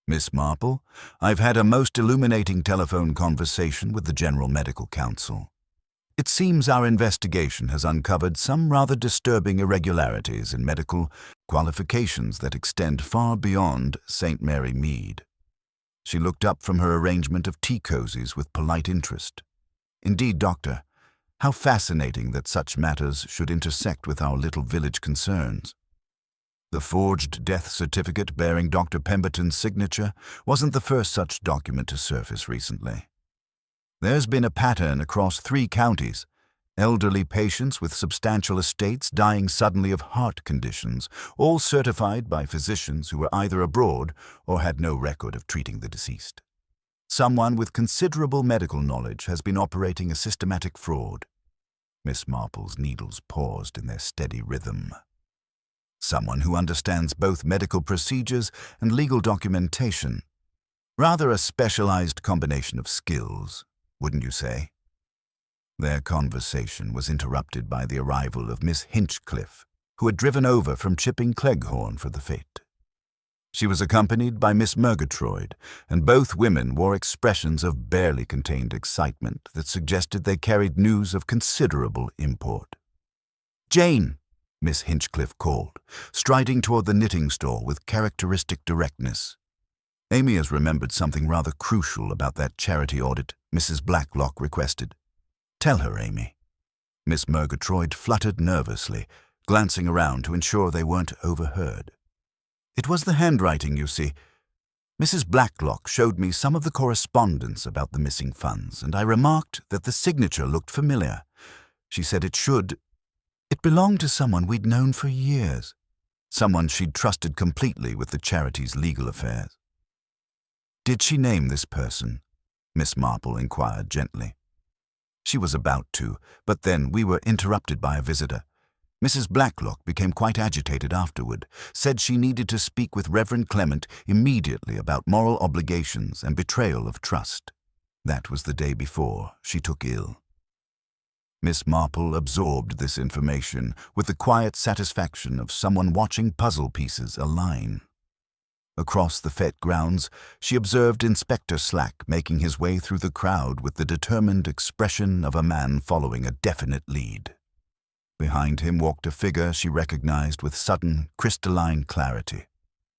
Miss Marple, I've had a most illuminating telephone conversation with the General Medical Council. It seems our investigation has uncovered some rather disturbing irregularities in medical qualifications that extend far beyond St. Mary Mead. She looked up from her arrangement of tea cozies with polite interest. Indeed, Doctor, how fascinating that such matters should intersect with our little village concerns. The forged death certificate bearing Dr. Pemberton's signature wasn't the first such document to surface recently. There's been a pattern across 3 counties, elderly patients with substantial estates dying suddenly of heart conditions, all certified by physicians who were either abroad or had no record of treating the deceased. Someone with considerable medical knowledge has been operating a systematic fraud. Miss Marple's needles paused in their steady rhythm. Someone who understands both medical procedures and legal documentation. Rather a specialized combination of skills, wouldn't you say? Their conversation was interrupted by the arrival of Miss Hinchcliffe, who had driven over from Chipping Cleghorn for the fete. She was accompanied by Miss Murgatroyd, and both women wore expressions of barely contained excitement that suggested they carried news of considerable import. "Jane," Miss Hinchcliffe called, striding toward the knitting store with characteristic directness. "Amy has remembered something rather crucial about that charity audit," Mrs. Blacklock requested. "Tell her, Amy." Miss Murgatroyd fluttered nervously, glancing around to ensure they weren't overheard. "It was the handwriting, you see. Mrs. Blacklock showed me some of the correspondence about the missing funds, and I remarked that the signature looked familiar. She said it belonged to someone we'd known for years, someone she'd trusted completely with the charity's legal affairs." "Did she name this person?" Miss Marple inquired gently. She was about to, but then we were interrupted by a visitor. Mrs. Blacklock became quite agitated afterward, said she needed to speak with Reverend Clement immediately about moral obligations and betrayal of trust. That was the day before she took ill. Miss Marple absorbed this information with the quiet satisfaction of someone watching puzzle pieces align. Across the fete grounds, she observed Inspector Slack making his way through the crowd with the determined expression of a man following a definite lead. Behind him walked a figure she recognized with sudden, crystalline clarity.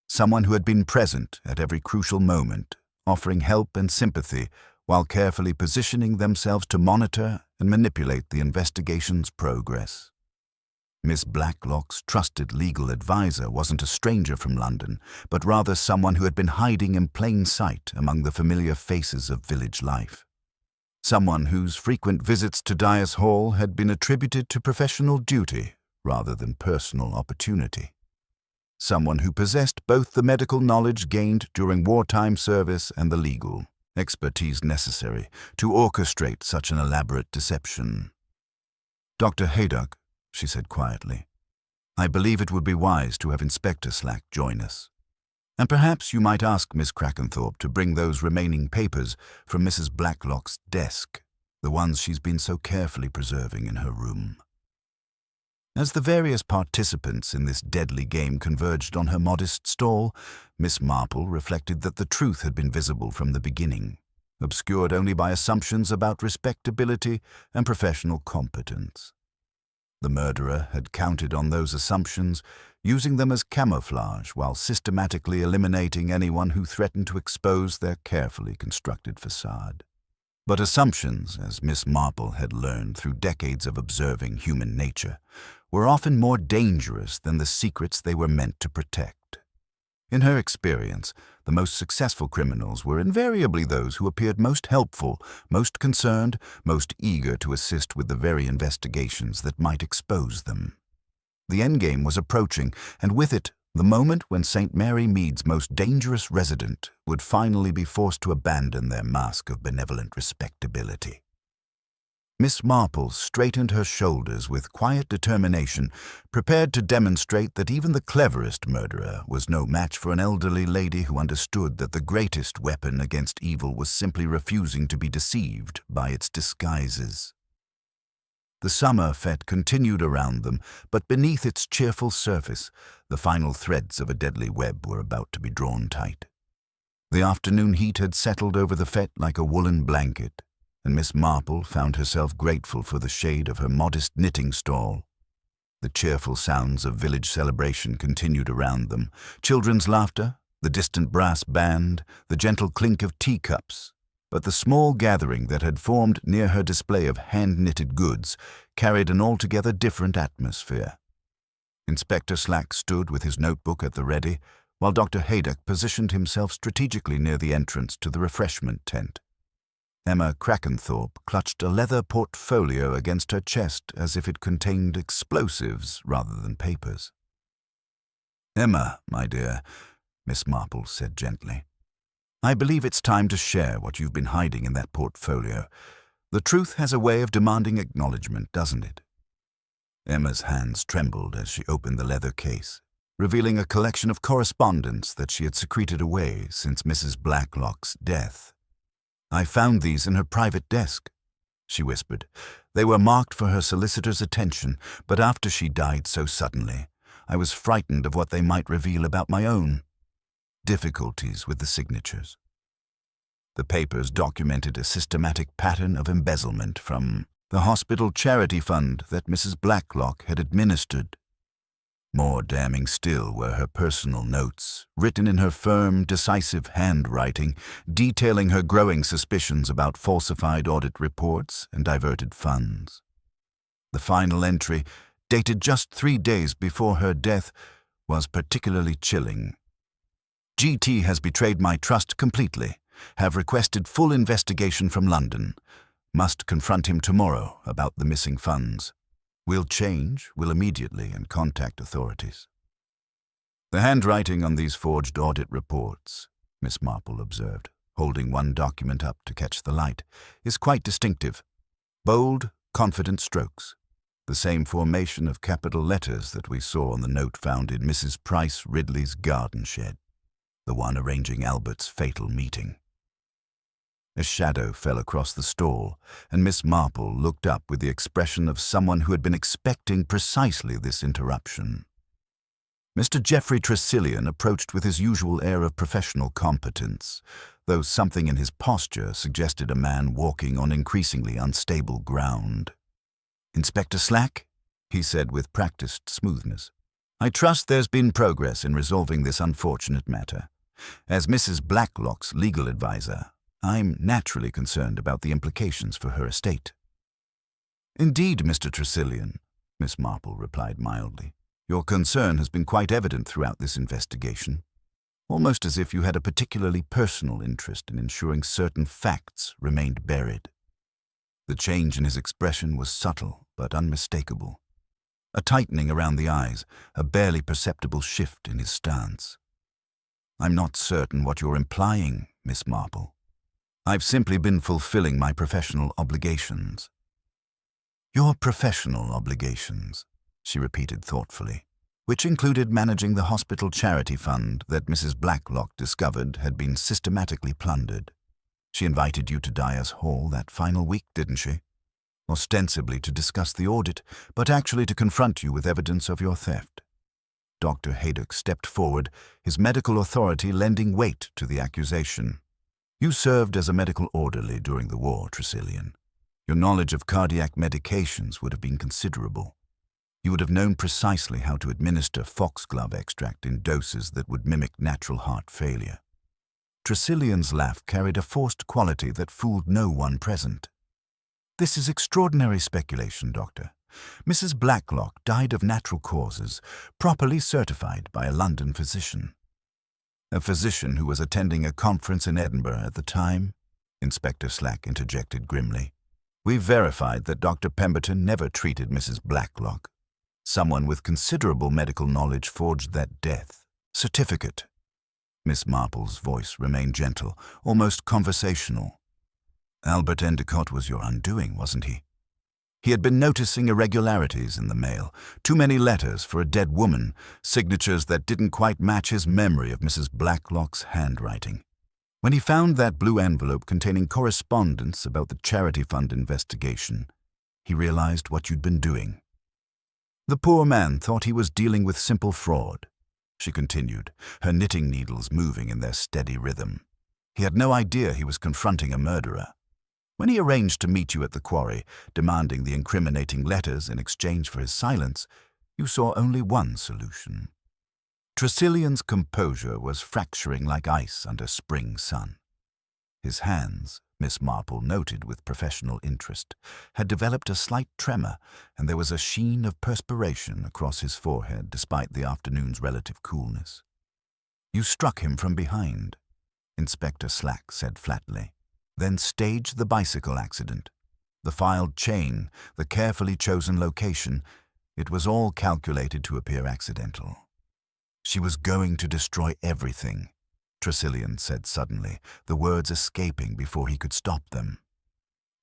Someone who had been present at every crucial moment, offering help and sympathy while carefully positioning themselves to monitor and manipulate the investigation's progress. Miss Blacklock's trusted legal advisor wasn't a stranger from London, but rather someone who had been hiding in plain sight among the familiar faces of village life. Someone whose frequent visits to Dyer's Hall had been attributed to professional duty rather than personal opportunity. Someone who possessed both the medical knowledge gained during wartime service and the legal expertise necessary to orchestrate such an elaborate deception. "Dr. Haydock," she said quietly, "I believe it would be wise to have Inspector Slack join us. And perhaps you might ask Miss Crackenthorpe to bring those remaining papers from Mrs. Blacklock's desk, the ones she's been so carefully preserving in her room." As the various participants in this deadly game converged on her modest stall, Miss Marple reflected that the truth had been visible from the beginning, obscured only by assumptions about respectability and professional competence. The murderer had counted on those assumptions, using them as camouflage while systematically eliminating anyone who threatened to expose their carefully constructed facade. But assumptions, as Miss Marple had learned through decades of observing human nature, were often more dangerous than the secrets they were meant to protect. In her experience, the most successful criminals were invariably those who appeared most helpful, most concerned, most eager to assist with the very investigations that might expose them. The endgame was approaching, and with it, the moment when St. Mary Mead's most dangerous resident would finally be forced to abandon their mask of benevolent respectability. Miss Marple straightened her shoulders with quiet determination, prepared to demonstrate that even the cleverest murderer was no match for an elderly lady who understood that the greatest weapon against evil was simply refusing to be deceived by its disguises. The summer fete continued around them, but beneath its cheerful surface, the final threads of a deadly web were about to be drawn tight. The afternoon heat had settled over the fete like a woolen blanket, and Miss Marple found herself grateful for the shade of her modest knitting stall. The cheerful sounds of village celebration continued around them, children's laughter, the distant brass band, the gentle clink of teacups. But the small gathering that had formed near her display of hand-knitted goods carried an altogether different atmosphere. Inspector Slack stood with his notebook at the ready, while Dr. Haydock positioned himself strategically near the entrance to the refreshment tent. Emma Crackenthorpe clutched a leather portfolio against her chest as if it contained explosives rather than papers. "Emma, my dear," Miss Marple said gently, "I believe it's time to share what you've been hiding in that portfolio. The truth has a way of demanding acknowledgement, doesn't it?" Emma's hands trembled as she opened the leather case, revealing a collection of correspondence that she had secreted away since Mrs. Blacklock's death. "I found these in her private desk," she whispered. "They were marked for her solicitor's attention, but after she died so suddenly, I was frightened of what they might reveal about my own difficulties with the signatures." The papers documented a systematic pattern of embezzlement from the hospital charity fund that Mrs. Blacklock had administered. More damning still were her personal notes, written in her firm, decisive handwriting, detailing her growing suspicions about falsified audit reports and diverted funds. The final entry, dated just 3 days before her death, was particularly chilling. "GT has betrayed my trust completely. Have requested full investigation from London. Must confront him tomorrow about the missing funds. Will immediately and contact authorities." "The handwriting on these forged audit reports," Miss Marple observed, holding one document up to catch the light, "is quite distinctive. Bold, confident strokes. The same formation of capital letters that we saw on the note found in Mrs. Price Ridley's garden shed, the one arranging Albert's fatal meeting." A shadow fell across the stall, and Miss Marple looked up with the expression of someone who had been expecting precisely this interruption. Mr. Geoffrey Tressilian approached with his usual air of professional competence, though something in his posture suggested a man walking on increasingly unstable ground. "Inspector Slack," he said with practiced smoothness, "I trust there's been progress in resolving this unfortunate matter. As Mrs. Blacklock's legal adviser, I'm naturally concerned about the implications for her estate." "Indeed, Mr. Tressilian," Miss Marple replied mildly, "your concern has been quite evident throughout this investigation, almost as if you had a particularly personal interest in ensuring certain facts remained buried." The change in his expression was subtle but unmistakable. A tightening around the eyes, a barely perceptible shift in his stance. "I'm not certain what you're implying, Miss Marple. I've simply been fulfilling my professional obligations." "Your professional obligations," she repeated thoughtfully, "which included managing the hospital charity fund that Mrs. Blacklock discovered had been systematically plundered. She invited you to Dyer's Hall that final week, didn't she? Ostensibly to discuss the audit, but actually to confront you with evidence of your theft." Dr. Haydock stepped forward, his medical authority lending weight to the accusation. "You served as a medical orderly during the war, Tressilian. Your knowledge of cardiac medications would have been considerable. You would have known precisely how to administer foxglove extract in doses that would mimic natural heart failure." Tressilian's laugh carried a forced quality that fooled no one present. "This is extraordinary speculation, Doctor. Mrs. Blacklock died of natural causes, properly certified by a London physician." "A physician who was attending a conference in Edinburgh at the time?" Inspector Slack interjected grimly. "We've verified that Dr. Pemberton never treated Mrs. Blacklock. Someone with considerable medical knowledge forged that death certificate." Miss Marple's voice remained gentle, almost conversational. "Albert Endicott was your undoing, wasn't he? He had been noticing irregularities in the mail, too many letters for a dead woman, signatures that didn't quite match his memory of Mrs. Blacklock's handwriting. When he found that blue envelope containing correspondence about the charity fund investigation, he realized what you'd been doing. The poor man thought he was dealing with simple fraud," she continued, her knitting needles moving in their steady rhythm. He had no idea he was confronting a murderer. When he arranged to meet you at the quarry, demanding the incriminating letters in exchange for his silence, you saw only one solution. Tressilian's composure was fracturing like ice under spring sun. His hands, Miss Marple noted with professional interest, had developed a slight tremor, and there was a sheen of perspiration across his forehead despite the afternoon's relative coolness. "You struck him from behind," Inspector Slack said flatly. "Then staged the bicycle accident. The filed chain, the carefully chosen location, it was all calculated to appear accidental." "She was going to destroy everything," Tressilian said suddenly, the words escaping before he could stop them.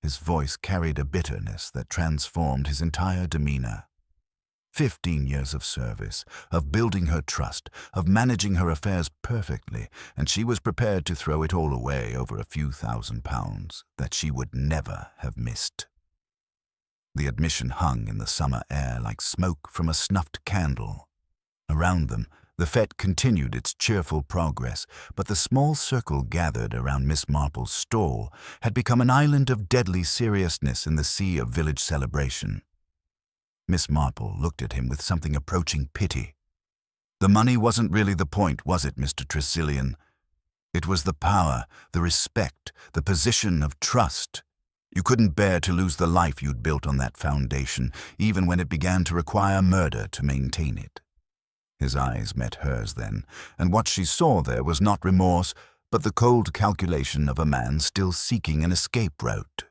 His voice carried a bitterness that transformed his entire demeanor. 15 years of service, of building her trust, of managing her affairs perfectly, and she was prepared to throw it all away over a few £1,000s that she would never have missed. The admission hung in the summer air like smoke from a snuffed candle. Around them, the fete continued its cheerful progress, but the small circle gathered around Miss Marple's stall had become an island of deadly seriousness in the sea of village celebration. Miss Marple looked at him with something approaching pity. "The money wasn't really the point, was it, Mr. Tressilian? It was the power, the respect, the position of trust. You couldn't bear to lose the life you'd built on that foundation, even when it began to require murder to maintain it." His eyes met hers then, and what she saw there was not remorse, but the cold calculation of a man still seeking an escape route.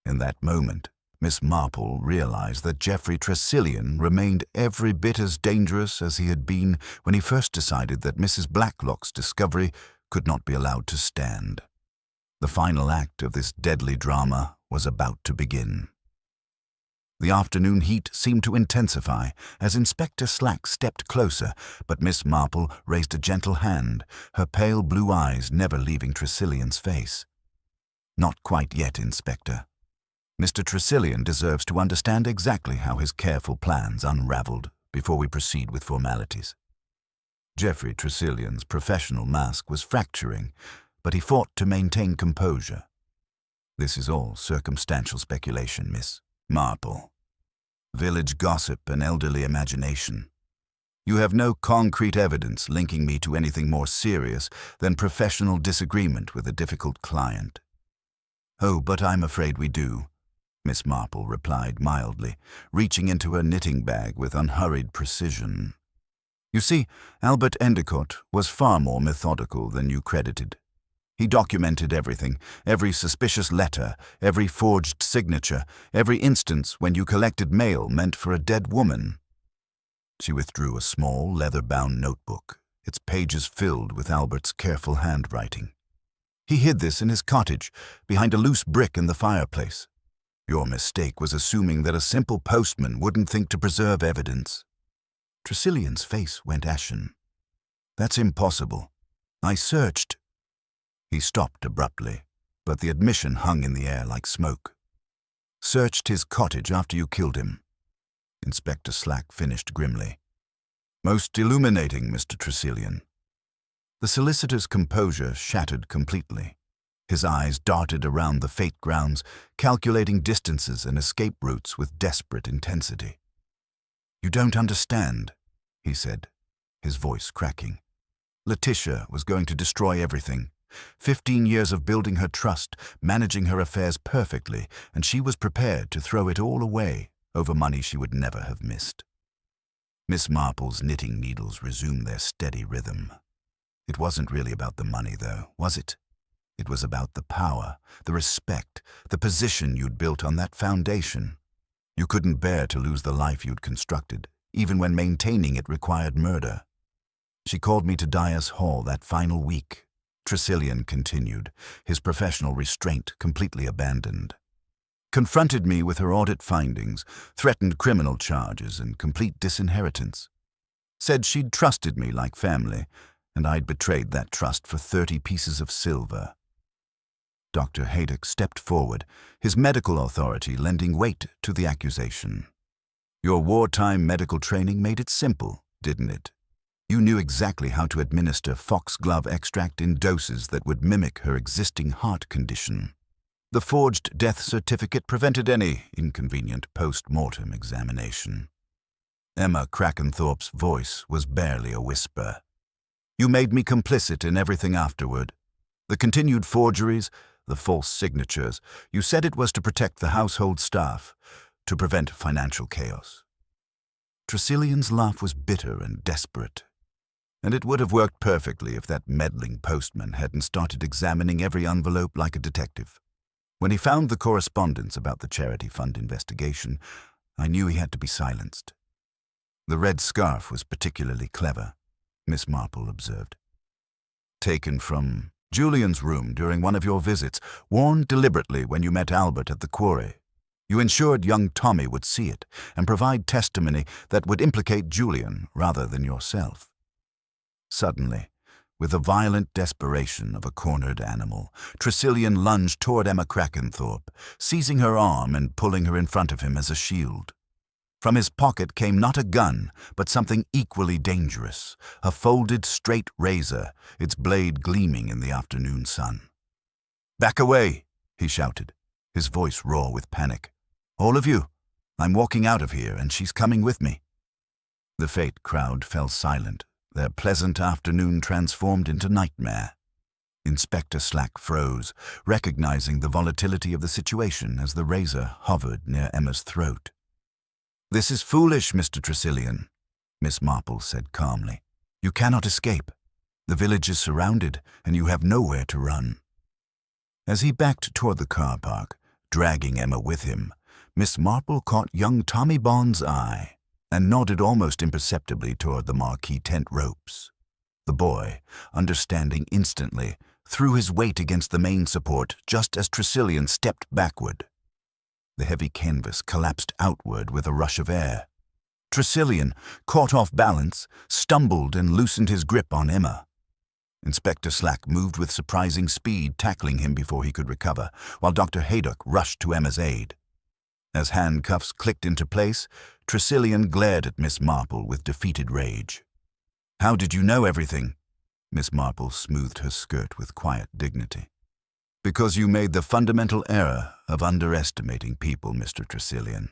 In that moment, Miss Marple realized that Geoffrey Tressilian remained every bit as dangerous as he had been when he first decided that Mrs. Blacklock's discovery could not be allowed to stand. The final act of this deadly drama was about to begin. The afternoon heat seemed to intensify as Inspector Slack stepped closer, but Miss Marple raised a gentle hand, her pale blue eyes never leaving Tressilian's face. "Not quite yet, Inspector. Mr. Tressilian deserves to understand exactly how his careful plans unraveled before we proceed with formalities." Geoffrey Tressilian's professional mask was fracturing, but he fought to maintain composure. "This is all circumstantial speculation, Miss Marple. Village gossip and elderly imagination. You have no concrete evidence linking me to anything more serious than professional disagreement with a difficult client." "Oh, but I'm afraid we do," Miss Marple replied mildly, reaching into her knitting bag with unhurried precision. "You see, Albert Endicott was far more methodical than you credited. He documented everything, every suspicious letter, every forged signature, every instance when you collected mail meant for a dead woman." She withdrew a small, leather-bound notebook, its pages filled with Albert's careful handwriting. "He hid this in his cottage, behind a loose brick in the fireplace. Your mistake was assuming that a simple postman wouldn't think to preserve evidence." Tressilian's face went ashen. "That's impossible. I searched—" He stopped abruptly, but the admission hung in the air like smoke. "Searched his cottage after you killed him," Inspector Slack finished grimly. "Most illuminating, Mr. Tressilian." The solicitor's composure shattered completely. His eyes darted around the fete grounds, calculating distances and escape routes with desperate intensity. "You don't understand," he said, his voice cracking. "Letitia was going to destroy everything. 15 years of building her trust, managing her affairs perfectly, and she was prepared to throw it all away over money she would never have missed." Miss Marple's knitting needles resumed their steady rhythm. "It wasn't really about the money, though, was it? It was about the power, the respect, the position you'd built on that foundation. You couldn't bear to lose the life you'd constructed, even when maintaining it required murder. She called me to Dyer's Hall that final week," Tressilian continued, his professional restraint completely abandoned. "Confronted me with her audit findings, threatened criminal charges and complete disinheritance. Said she'd trusted me like family, and I'd betrayed that trust for 30 pieces of silver." Dr. Haydock stepped forward, his medical authority lending weight to the accusation. "Your wartime medical training made it simple, didn't it? You knew exactly how to administer foxglove extract in doses that would mimic her existing heart condition. The forged death certificate prevented any inconvenient post-mortem examination. Emma Crackenthorpe's voice was barely a whisper. You made me complicit in everything afterward. The continued forgeries, the false signatures. You said it was to protect the household staff, to prevent financial chaos. Tressilian's laugh was bitter and desperate, and it would have worked perfectly if that meddling postman hadn't started examining every envelope like a detective. When he found the correspondence about the charity fund investigation, I knew he had to be silenced. The red scarf was particularly clever, Miss Marple observed. Taken from Julian's room during one of your visits, worn deliberately when you met Albert at the quarry. You ensured young Tommy would see it and provide testimony that would implicate Julian rather than yourself. Suddenly, with the violent desperation of a cornered animal, Tressilian lunged toward Emma Crackenthorpe, seizing her arm and pulling her in front of him as a shield. From his pocket came not a gun, but something equally dangerous, a folded straight razor, its blade gleaming in the afternoon sun. "Back away," he shouted, his voice raw with panic. "All of you, I'm walking out of here and she's coming with me." The Fate crowd fell silent, their pleasant afternoon transformed into nightmare. Inspector Slack froze, recognizing the volatility of the situation as the razor hovered near Emma's throat. "This is foolish, Mr. Tressilian," Miss Marple said calmly. "You cannot escape. The village is surrounded, and you have nowhere to run." As he backed toward the car park, dragging Emma with him, Miss Marple caught young Tommy Bond's eye and nodded almost imperceptibly toward the marquee tent ropes. The boy, understanding instantly, threw his weight against the main support just as Tressilian stepped backward. The heavy canvas collapsed outward with a rush of air. Tressilian, caught off balance, stumbled and loosened his grip on Emma. Inspector Slack moved with surprising speed, tackling him before he could recover, while Dr. Haydock rushed to Emma's aid. As handcuffs clicked into place, Tressilian glared at Miss Marple with defeated rage. "How did you know everything?" Miss Marple smoothed her skirt with quiet dignity. "Because you made the fundamental error of underestimating people, Mr. Tressilian.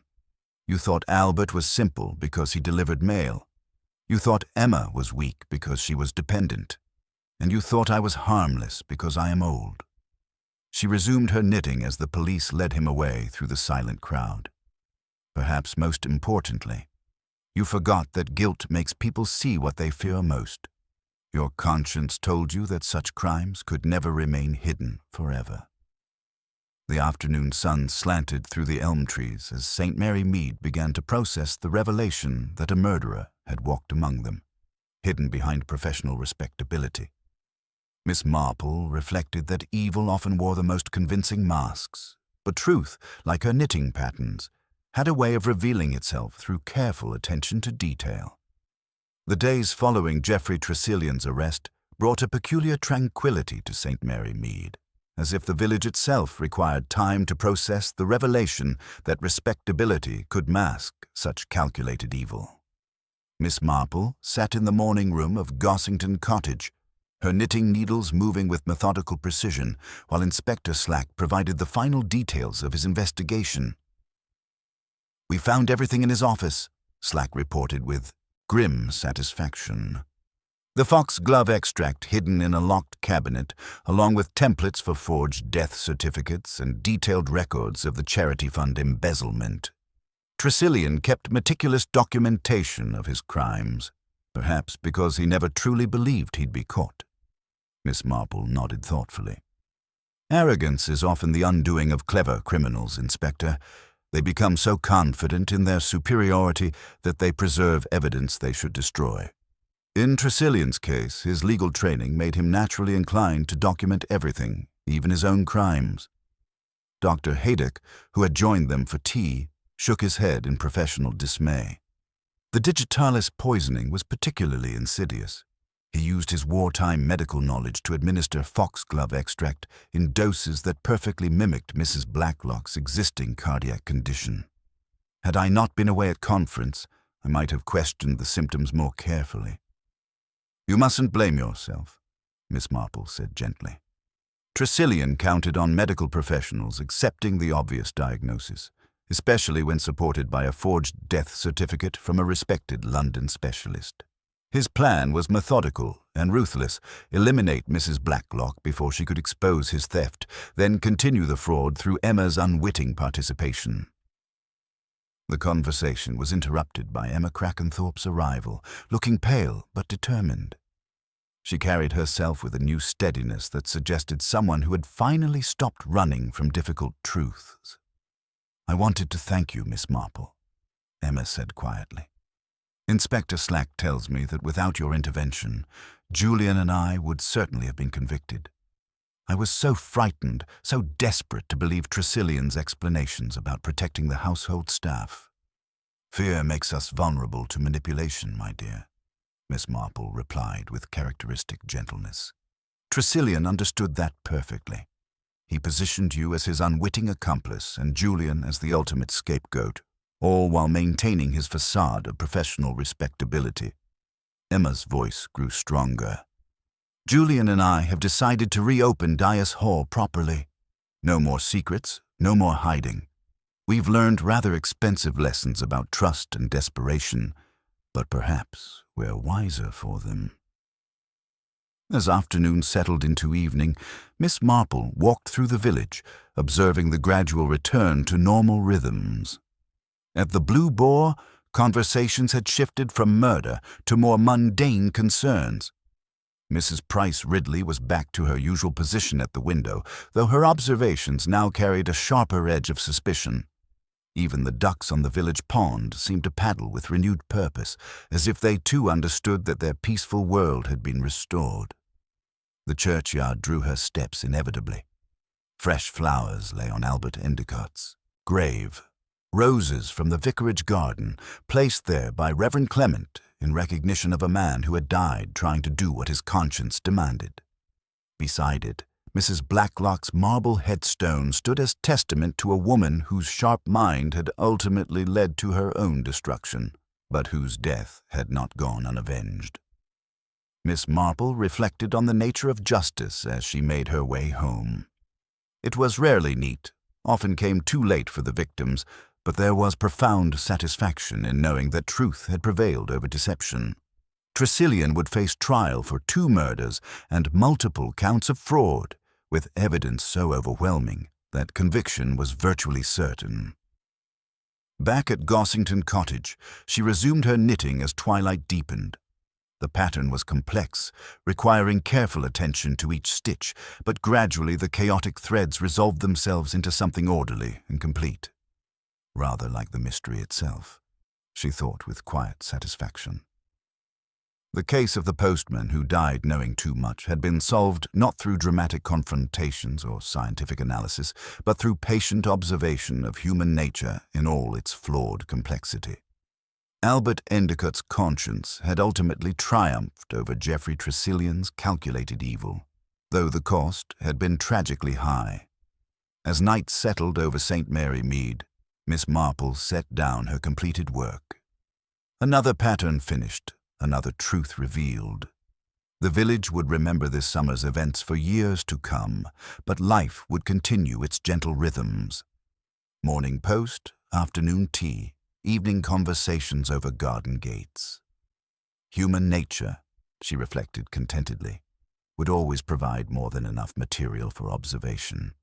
You thought Albert was simple because he delivered mail. You thought Emma was weak because she was dependent. And you thought I was harmless because I am old." She resumed her knitting as the police led him away through the silent crowd. Perhaps most importantly, you forgot that guilt makes people see what they fear most. Your conscience told you that such crimes could never remain hidden forever. The afternoon sun slanted through the elm trees as St. Mary Mead began to process the revelation that a murderer had walked among them, hidden behind professional respectability. Miss Marple reflected that evil often wore the most convincing masks, but truth, like her knitting patterns, had a way of revealing itself through careful attention to detail. The days following Geoffrey Tressilian's arrest brought a peculiar tranquility to St. Mary Mead, as if the village itself required time to process the revelation that respectability could mask such calculated evil. Miss Marple sat in the morning room of Gossington Cottage, her knitting needles moving with methodical precision, while Inspector Slack provided the final details of his investigation. "We found everything in his office," Slack reported with grim satisfaction. "The foxglove extract hidden in a locked cabinet, along with templates for forged death certificates and detailed records of the charity fund embezzlement. Tressilian kept meticulous documentation of his crimes, perhaps because he never truly believed he'd be caught." Miss Marple nodded thoughtfully. "Arrogance is often the undoing of clever criminals, Inspector. They become so confident in their superiority that they preserve evidence they should destroy. In Tressilian's case, his legal training made him naturally inclined to document everything, even his own crimes." Dr. Haydock, who had joined them for tea, shook his head in professional dismay. The digitalis poisoning was particularly insidious. He used his wartime medical knowledge to administer foxglove extract in doses that perfectly mimicked Mrs. Blacklock's existing cardiac condition. Had I not been away at conference, I might have questioned the symptoms more carefully. You mustn't blame yourself, Miss Marple said gently. Tressilian counted on medical professionals accepting the obvious diagnosis, especially when supported by a forged death certificate from a respected London specialist. His plan was methodical and ruthless: eliminate Mrs. Blacklock before she could expose his theft, then continue the fraud through Emma's unwitting participation. The conversation was interrupted by Emma Crackenthorpe's arrival, looking pale but determined. She carried herself with a new steadiness that suggested someone who had finally stopped running from difficult truths. "I wanted to thank you, Miss Marple," Emma said quietly. "Inspector Slack tells me that without your intervention, Julian and I would certainly have been convicted. I was so frightened, so desperate to believe Tressilian's explanations about protecting the household staff." "Fear makes us vulnerable to manipulation, my dear," Miss Marple replied with characteristic gentleness. "Tressilian understood that perfectly. He positioned you as his unwitting accomplice and Julian as the ultimate scapegoat, all while maintaining his facade of professional respectability." Emma's voice grew stronger. "Julian and I have decided to reopen Dias Hall properly. No more secrets, no more hiding. We've learned rather expensive lessons about trust and desperation, but perhaps we're wiser for them." As afternoon settled into evening, Miss Marple walked through the village, observing the gradual return to normal rhythms. At the Blue Boar, conversations had shifted from murder to more mundane concerns. Mrs. Price Ridley was back to her usual position at the window, though her observations now carried a sharper edge of suspicion. Even the ducks on the village pond seemed to paddle with renewed purpose, as if they too understood that their peaceful world had been restored. The churchyard drew her steps inevitably. Fresh flowers lay on Albert Endicott's grave, roses from the vicarage garden, placed there by Reverend Clement in recognition of a man who had died trying to do what his conscience demanded. Beside it, Mrs. Blacklock's marble headstone stood as testament to a woman whose sharp mind had ultimately led to her own destruction, but whose death had not gone unavenged. Miss Marple reflected on the nature of justice as she made her way home. It was rarely neat, often came too late for the victims, but there was profound satisfaction in knowing that truth had prevailed over deception. Tressilian would face trial for 2 murders and multiple counts of fraud, with evidence so overwhelming that conviction was virtually certain. Back at Gossington Cottage, she resumed her knitting as twilight deepened. The pattern was complex, requiring careful attention to each stitch, but gradually the chaotic threads resolved themselves into something orderly and complete. Rather like the mystery itself, she thought with quiet satisfaction. The case of the postman who died knowing too much had been solved not through dramatic confrontations or scientific analysis, but through patient observation of human nature in all its flawed complexity. Albert Endicott's conscience had ultimately triumphed over Geoffrey Tressilian's calculated evil, though the cost had been tragically high. As night settled over St. Mary Mead, Miss Marple set down her completed work. Another pattern finished, another truth revealed. The village would remember this summer's events for years to come, but life would continue its gentle rhythms. Morning post, afternoon tea, evening conversations over garden gates. Human nature, she reflected contentedly, would always provide more than enough material for observation.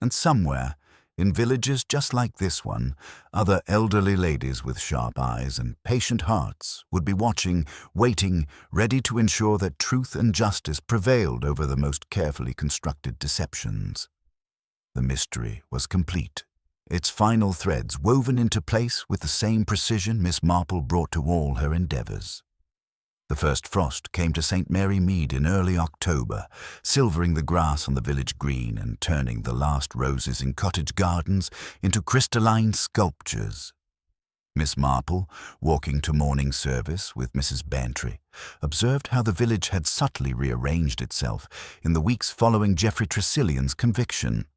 And somewhere, in villages just like this one, other elderly ladies with sharp eyes and patient hearts would be watching, waiting, ready to ensure that truth and justice prevailed over the most carefully constructed deceptions. The mystery was complete, its final threads woven into place with the same precision Miss Marple brought to all her endeavours. The first frost came to St. Mary Mead in early October, silvering the grass on the village green and turning the last roses in cottage gardens into crystalline sculptures. Miss Marple, walking to morning service with Mrs. Bantry, observed how the village had subtly rearranged itself in the weeks following Geoffrey Tressilian's conviction.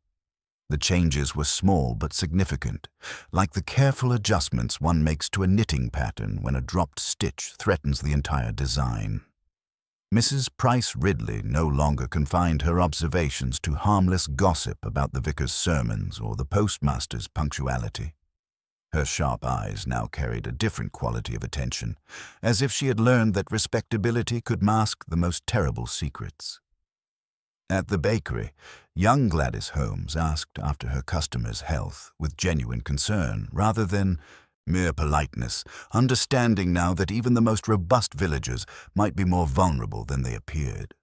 The changes were small but significant, like the careful adjustments one makes to a knitting pattern when a dropped stitch threatens the entire design. Mrs. Price Ridley no longer confined her observations to harmless gossip about the vicar's sermons or the postmaster's punctuality. Her sharp eyes now carried a different quality of attention, as if she had learned that respectability could mask the most terrible secrets. At the bakery, young Gladys Holmes asked after her customer's health with genuine concern rather than mere politeness, understanding now that even the most robust villagers might be more vulnerable than they appeared.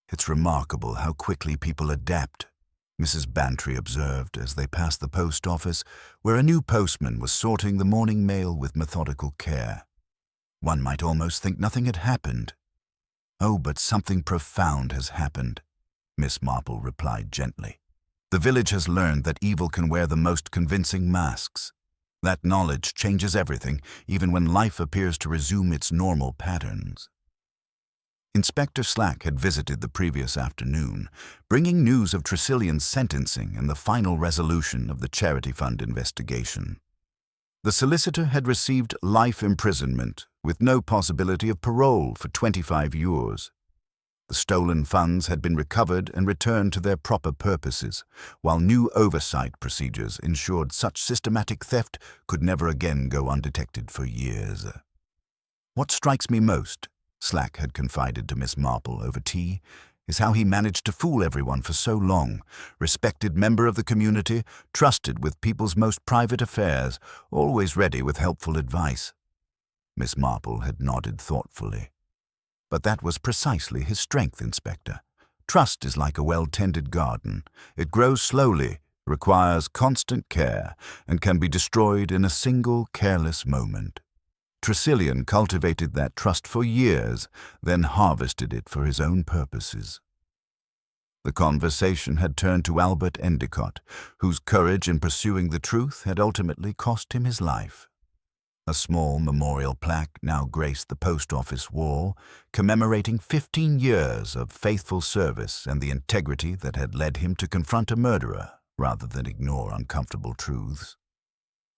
"It's remarkable how quickly people adapt," Mrs. Bantry observed as they passed the post office, where a new postman was sorting the morning mail with methodical care. "One might almost think nothing had happened." "Oh, but something profound has happened," Miss Marple replied gently. "The village has learned that evil can wear the most convincing masks. That knowledge changes everything, even when life appears to resume its normal patterns." Inspector Slack had visited the previous afternoon, bringing news of Tressilian's sentencing and the final resolution of the Charity Fund investigation. The solicitor had received life imprisonment with no possibility of parole for 25 years. The stolen funds had been recovered and returned to their proper purposes, while new oversight procedures ensured such systematic theft could never again go undetected for years. "What strikes me most," Slack had confided to Miss Marple over tea, "is how he managed to fool everyone for so long. Respected member of the community, trusted with people's most private affairs, always ready with helpful advice." Miss Marple had nodded thoughtfully. "But that was precisely his strength, Inspector. Trust is like a well-tended garden. It grows slowly, requires constant care, and can be destroyed in a single careless moment. Tressilian cultivated that trust for years, then harvested it for his own purposes." The conversation had turned to Albert Endicott, whose courage in pursuing the truth had ultimately cost him his life. A small memorial plaque now graced the post office wall, commemorating 15 years of faithful service and the integrity that had led him to confront a murderer rather than ignore uncomfortable truths.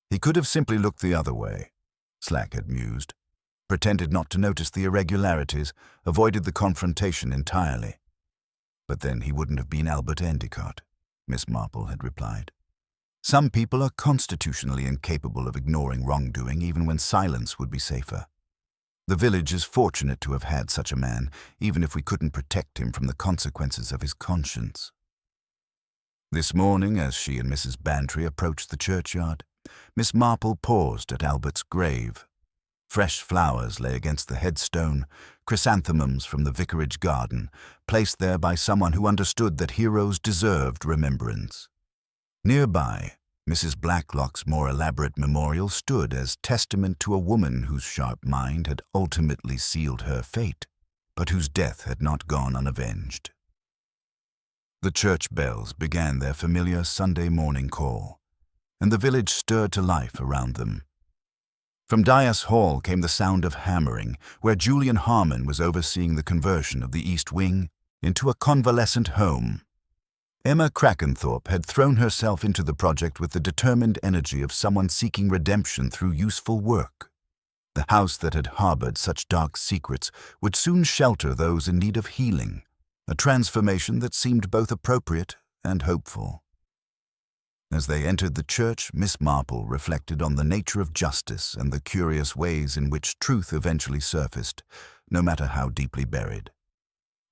He could have simply looked the other way, Slack had mused, pretended not to notice the irregularities, avoided the confrontation entirely. "But then he wouldn't have been Albert Endicott," Miss Marple had replied. "Some people are constitutionally incapable of ignoring wrongdoing even when silence would be safer. The village is fortunate to have had such a man, even if we couldn't protect him from the consequences of his conscience." This morning, as she and Mrs. Bantry approached the churchyard, Miss Marple paused at Albert's grave. Fresh flowers lay against the headstone, chrysanthemums from the vicarage garden, placed there by someone who understood that heroes deserved remembrance. Nearby, Mrs. Blacklock's more elaborate memorial stood as testament to a woman whose sharp mind had ultimately sealed her fate, but whose death had not gone unavenged. The church bells began their familiar Sunday morning call, and the village stirred to life around them. From Dias Hall came the sound of hammering, where Julian Harmon was overseeing the conversion of the East Wing into a convalescent home. Emma Crackenthorpe had thrown herself into the project with the determined energy of someone seeking redemption through useful work. The house that had harbored such dark secrets would soon shelter those in need of healing, a transformation that seemed both appropriate and hopeful. As they entered the church, Miss Marple reflected on the nature of justice and the curious ways in which truth eventually surfaced, no matter how deeply buried.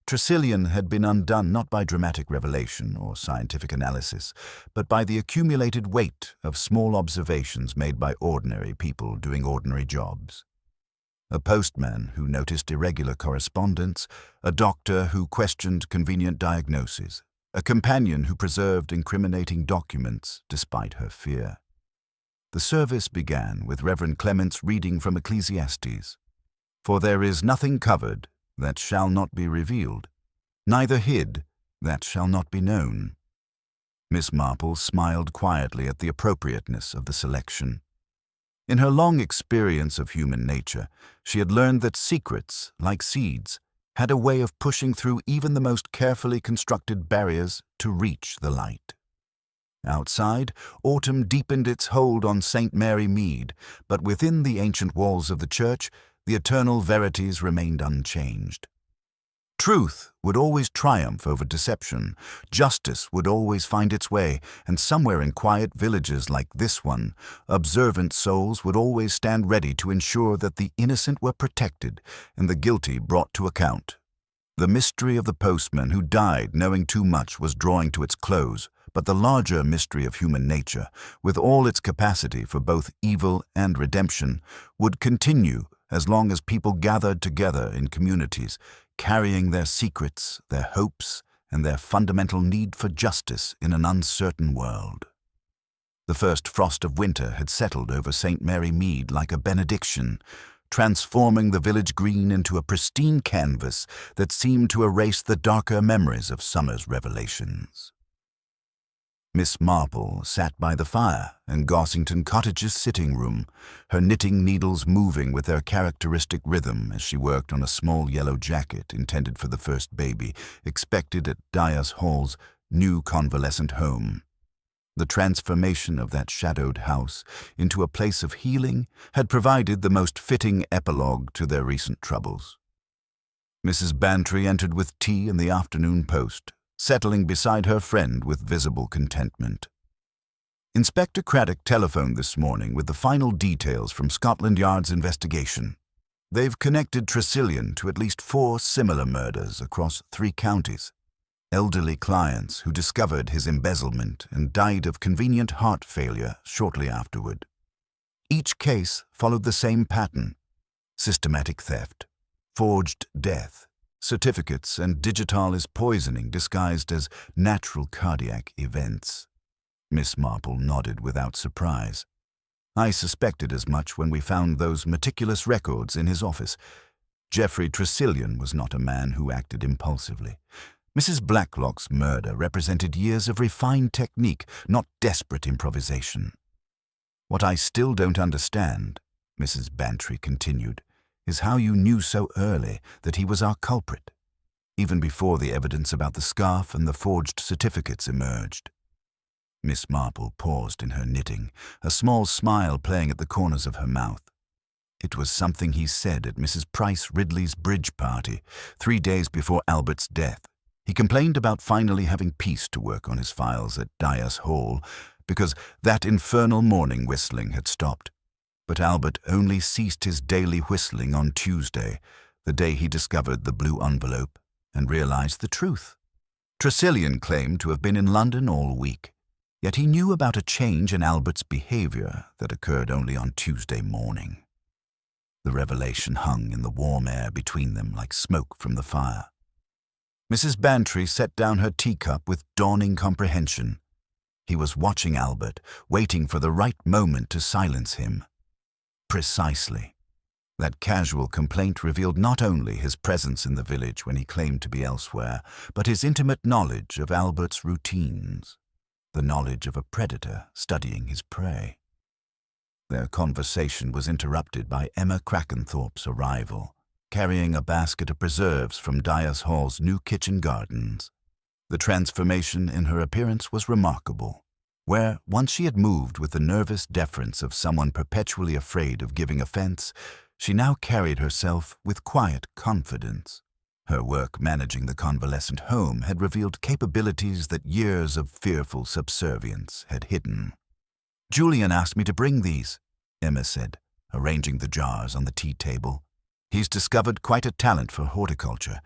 Tressilian had been undone not by dramatic revelation or scientific analysis, but by the accumulated weight of small observations made by ordinary people doing ordinary jobs. A postman who noticed irregular correspondence, a doctor who questioned convenient diagnoses, a companion who preserved incriminating documents despite her fear. The service began with Reverend Clement's reading from Ecclesiastes. "For there is nothing covered that shall not be revealed, neither hid that shall not be known." Miss Marple smiled quietly at the appropriateness of the selection. In her long experience of human nature, she had learned that secrets, like seeds, had a way of pushing through even the most carefully constructed barriers to reach the light. Outside, autumn deepened its hold on St. Mary Mead, but within the ancient walls of the church, The eternal verities remained unchanged. Truth would always triumph over deception, justice would always find its way, and somewhere in quiet villages like this one, observant souls would always stand ready to ensure that the innocent were protected and the guilty brought to account. The mystery of the postman who died knowing too much was drawing to its close, but the larger mystery of human nature, with all its capacity for both evil and redemption, would continue as long as people gathered together in communities, carrying their secrets, their hopes, and their fundamental need for justice in an uncertain world. The first frost of winter had settled over St. Mary Mead like a benediction, transforming the village green into a pristine canvas that seemed to erase the darker memories of summer's revelations. Miss Marple sat by the fire in Gossington Cottage's sitting room, her knitting needles moving with their characteristic rhythm as she worked on a small yellow jacket intended for the first baby, expected at Dyas Hall's new convalescent home. The transformation of that shadowed house into a place of healing had provided the most fitting epilogue to their recent troubles. Mrs. Bantry entered with tea in the afternoon post, settling beside her friend with visible contentment. Inspector Craddock telephoned this morning with the final details from Scotland Yard's investigation. They've connected Tressilian to at least 4 similar murders across 3 counties. Elderly clients who discovered his embezzlement and died of convenient heart failure shortly afterward. Each case followed the same pattern: systematic theft, forged death, certificates and digitalis poisoning disguised as natural cardiac events. Miss Marple nodded without surprise. I suspected as much when we found those meticulous records in his office. Geoffrey Tressilian was not a man who acted impulsively. Mrs. Blacklock's murder represented years of refined technique, not desperate improvisation. What I still don't understand, Mrs. Bantry continued, is how you knew so early that he was our culprit, even before the evidence about the scarf and the forged certificates emerged. Miss Marple paused in her knitting, a small smile playing at the corners of her mouth. It was something he said at Mrs. Price Ridley's bridge party, 3 days before Albert's death. He complained about finally having peace to work on his files at Dyas Hall, because that infernal morning whistling had stopped. But Albert only ceased his daily whistling on Tuesday, the day he discovered the blue envelope and realized the truth. Tressilian claimed to have been in London all week, yet he knew about a change in Albert's behavior that occurred only on Tuesday morning. The revelation hung in the warm air between them like smoke from the fire. Mrs. Bantry set down her teacup with dawning comprehension. He was watching Albert, waiting for the right moment to silence him. Precisely. That casual complaint revealed not only his presence in the village when he claimed to be elsewhere, but his intimate knowledge of Albert's routines, the knowledge of a predator studying his prey. Their conversation was interrupted by Emma Crackenthorpe's arrival, carrying a basket of preserves from Dyas Hall's new kitchen gardens. The transformation in her appearance was remarkable. Where once she had moved with the nervous deference of someone perpetually afraid of giving offense, she now carried herself with quiet confidence. Her work managing the convalescent home had revealed capabilities that years of fearful subservience had hidden. "Julian asked me to bring these," Emma said, arranging the jars on the tea table. "He's discovered quite a talent for horticulture.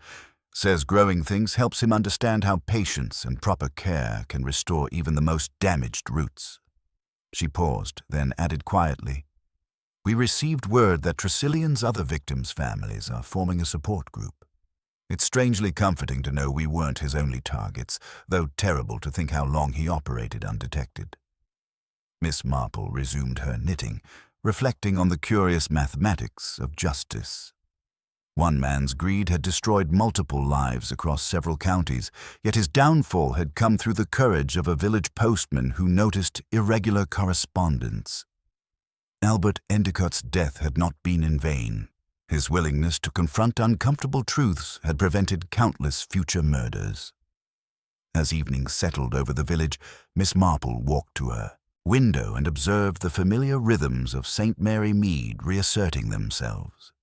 Says growing things helps him understand how patience and proper care can restore even the most damaged roots." She paused, then added quietly, "We received word that Tressilian's other victims' families are forming a support group. It's strangely comforting to know we weren't his only targets, though terrible to think how long he operated undetected." Miss Marple resumed her knitting, reflecting on the curious mathematics of justice. One man's greed had destroyed multiple lives across several counties, yet his downfall had come through the courage of a village postman who noticed irregular correspondence. Albert Endicott's death had not been in vain. His willingness to confront uncomfortable truths had prevented countless future murders. As evening settled over the village, Miss Marple walked to her window and observed the familiar rhythms of St. Mary Mead reasserting themselves.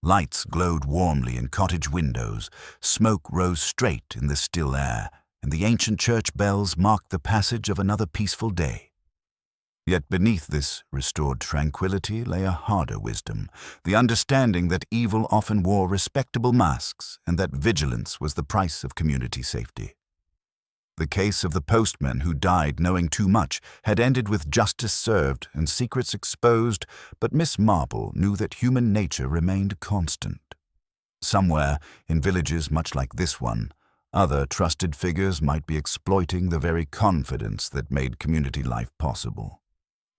Lights glowed warmly in cottage windows, smoke rose straight in the still air, and the ancient church bells marked the passage of another peaceful day. Yet beneath this restored tranquility lay a harder wisdom, the understanding that evil often wore respectable masks and that vigilance was the price of community safety. The case of the postman who died knowing too much had ended with justice served and secrets exposed, but Miss Marple knew that human nature remained constant. Somewhere, in villages much like this one, other trusted figures might be exploiting the very confidence that made community life possible.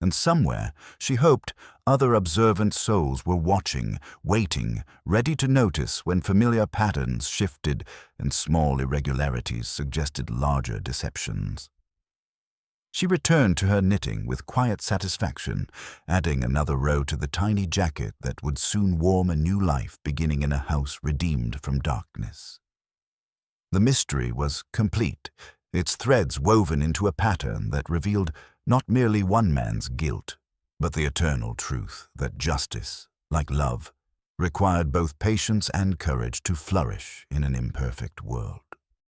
And somewhere, she hoped, other observant souls were watching, waiting, ready to notice when familiar patterns shifted and small irregularities suggested larger deceptions. She returned to her knitting with quiet satisfaction, adding another row to the tiny jacket that would soon warm a new life beginning in a house redeemed from darkness. The mystery was complete, its threads woven into a pattern that revealed not merely one man's guilt, but the eternal truth that justice, like love, required both patience and courage to flourish in an imperfect world.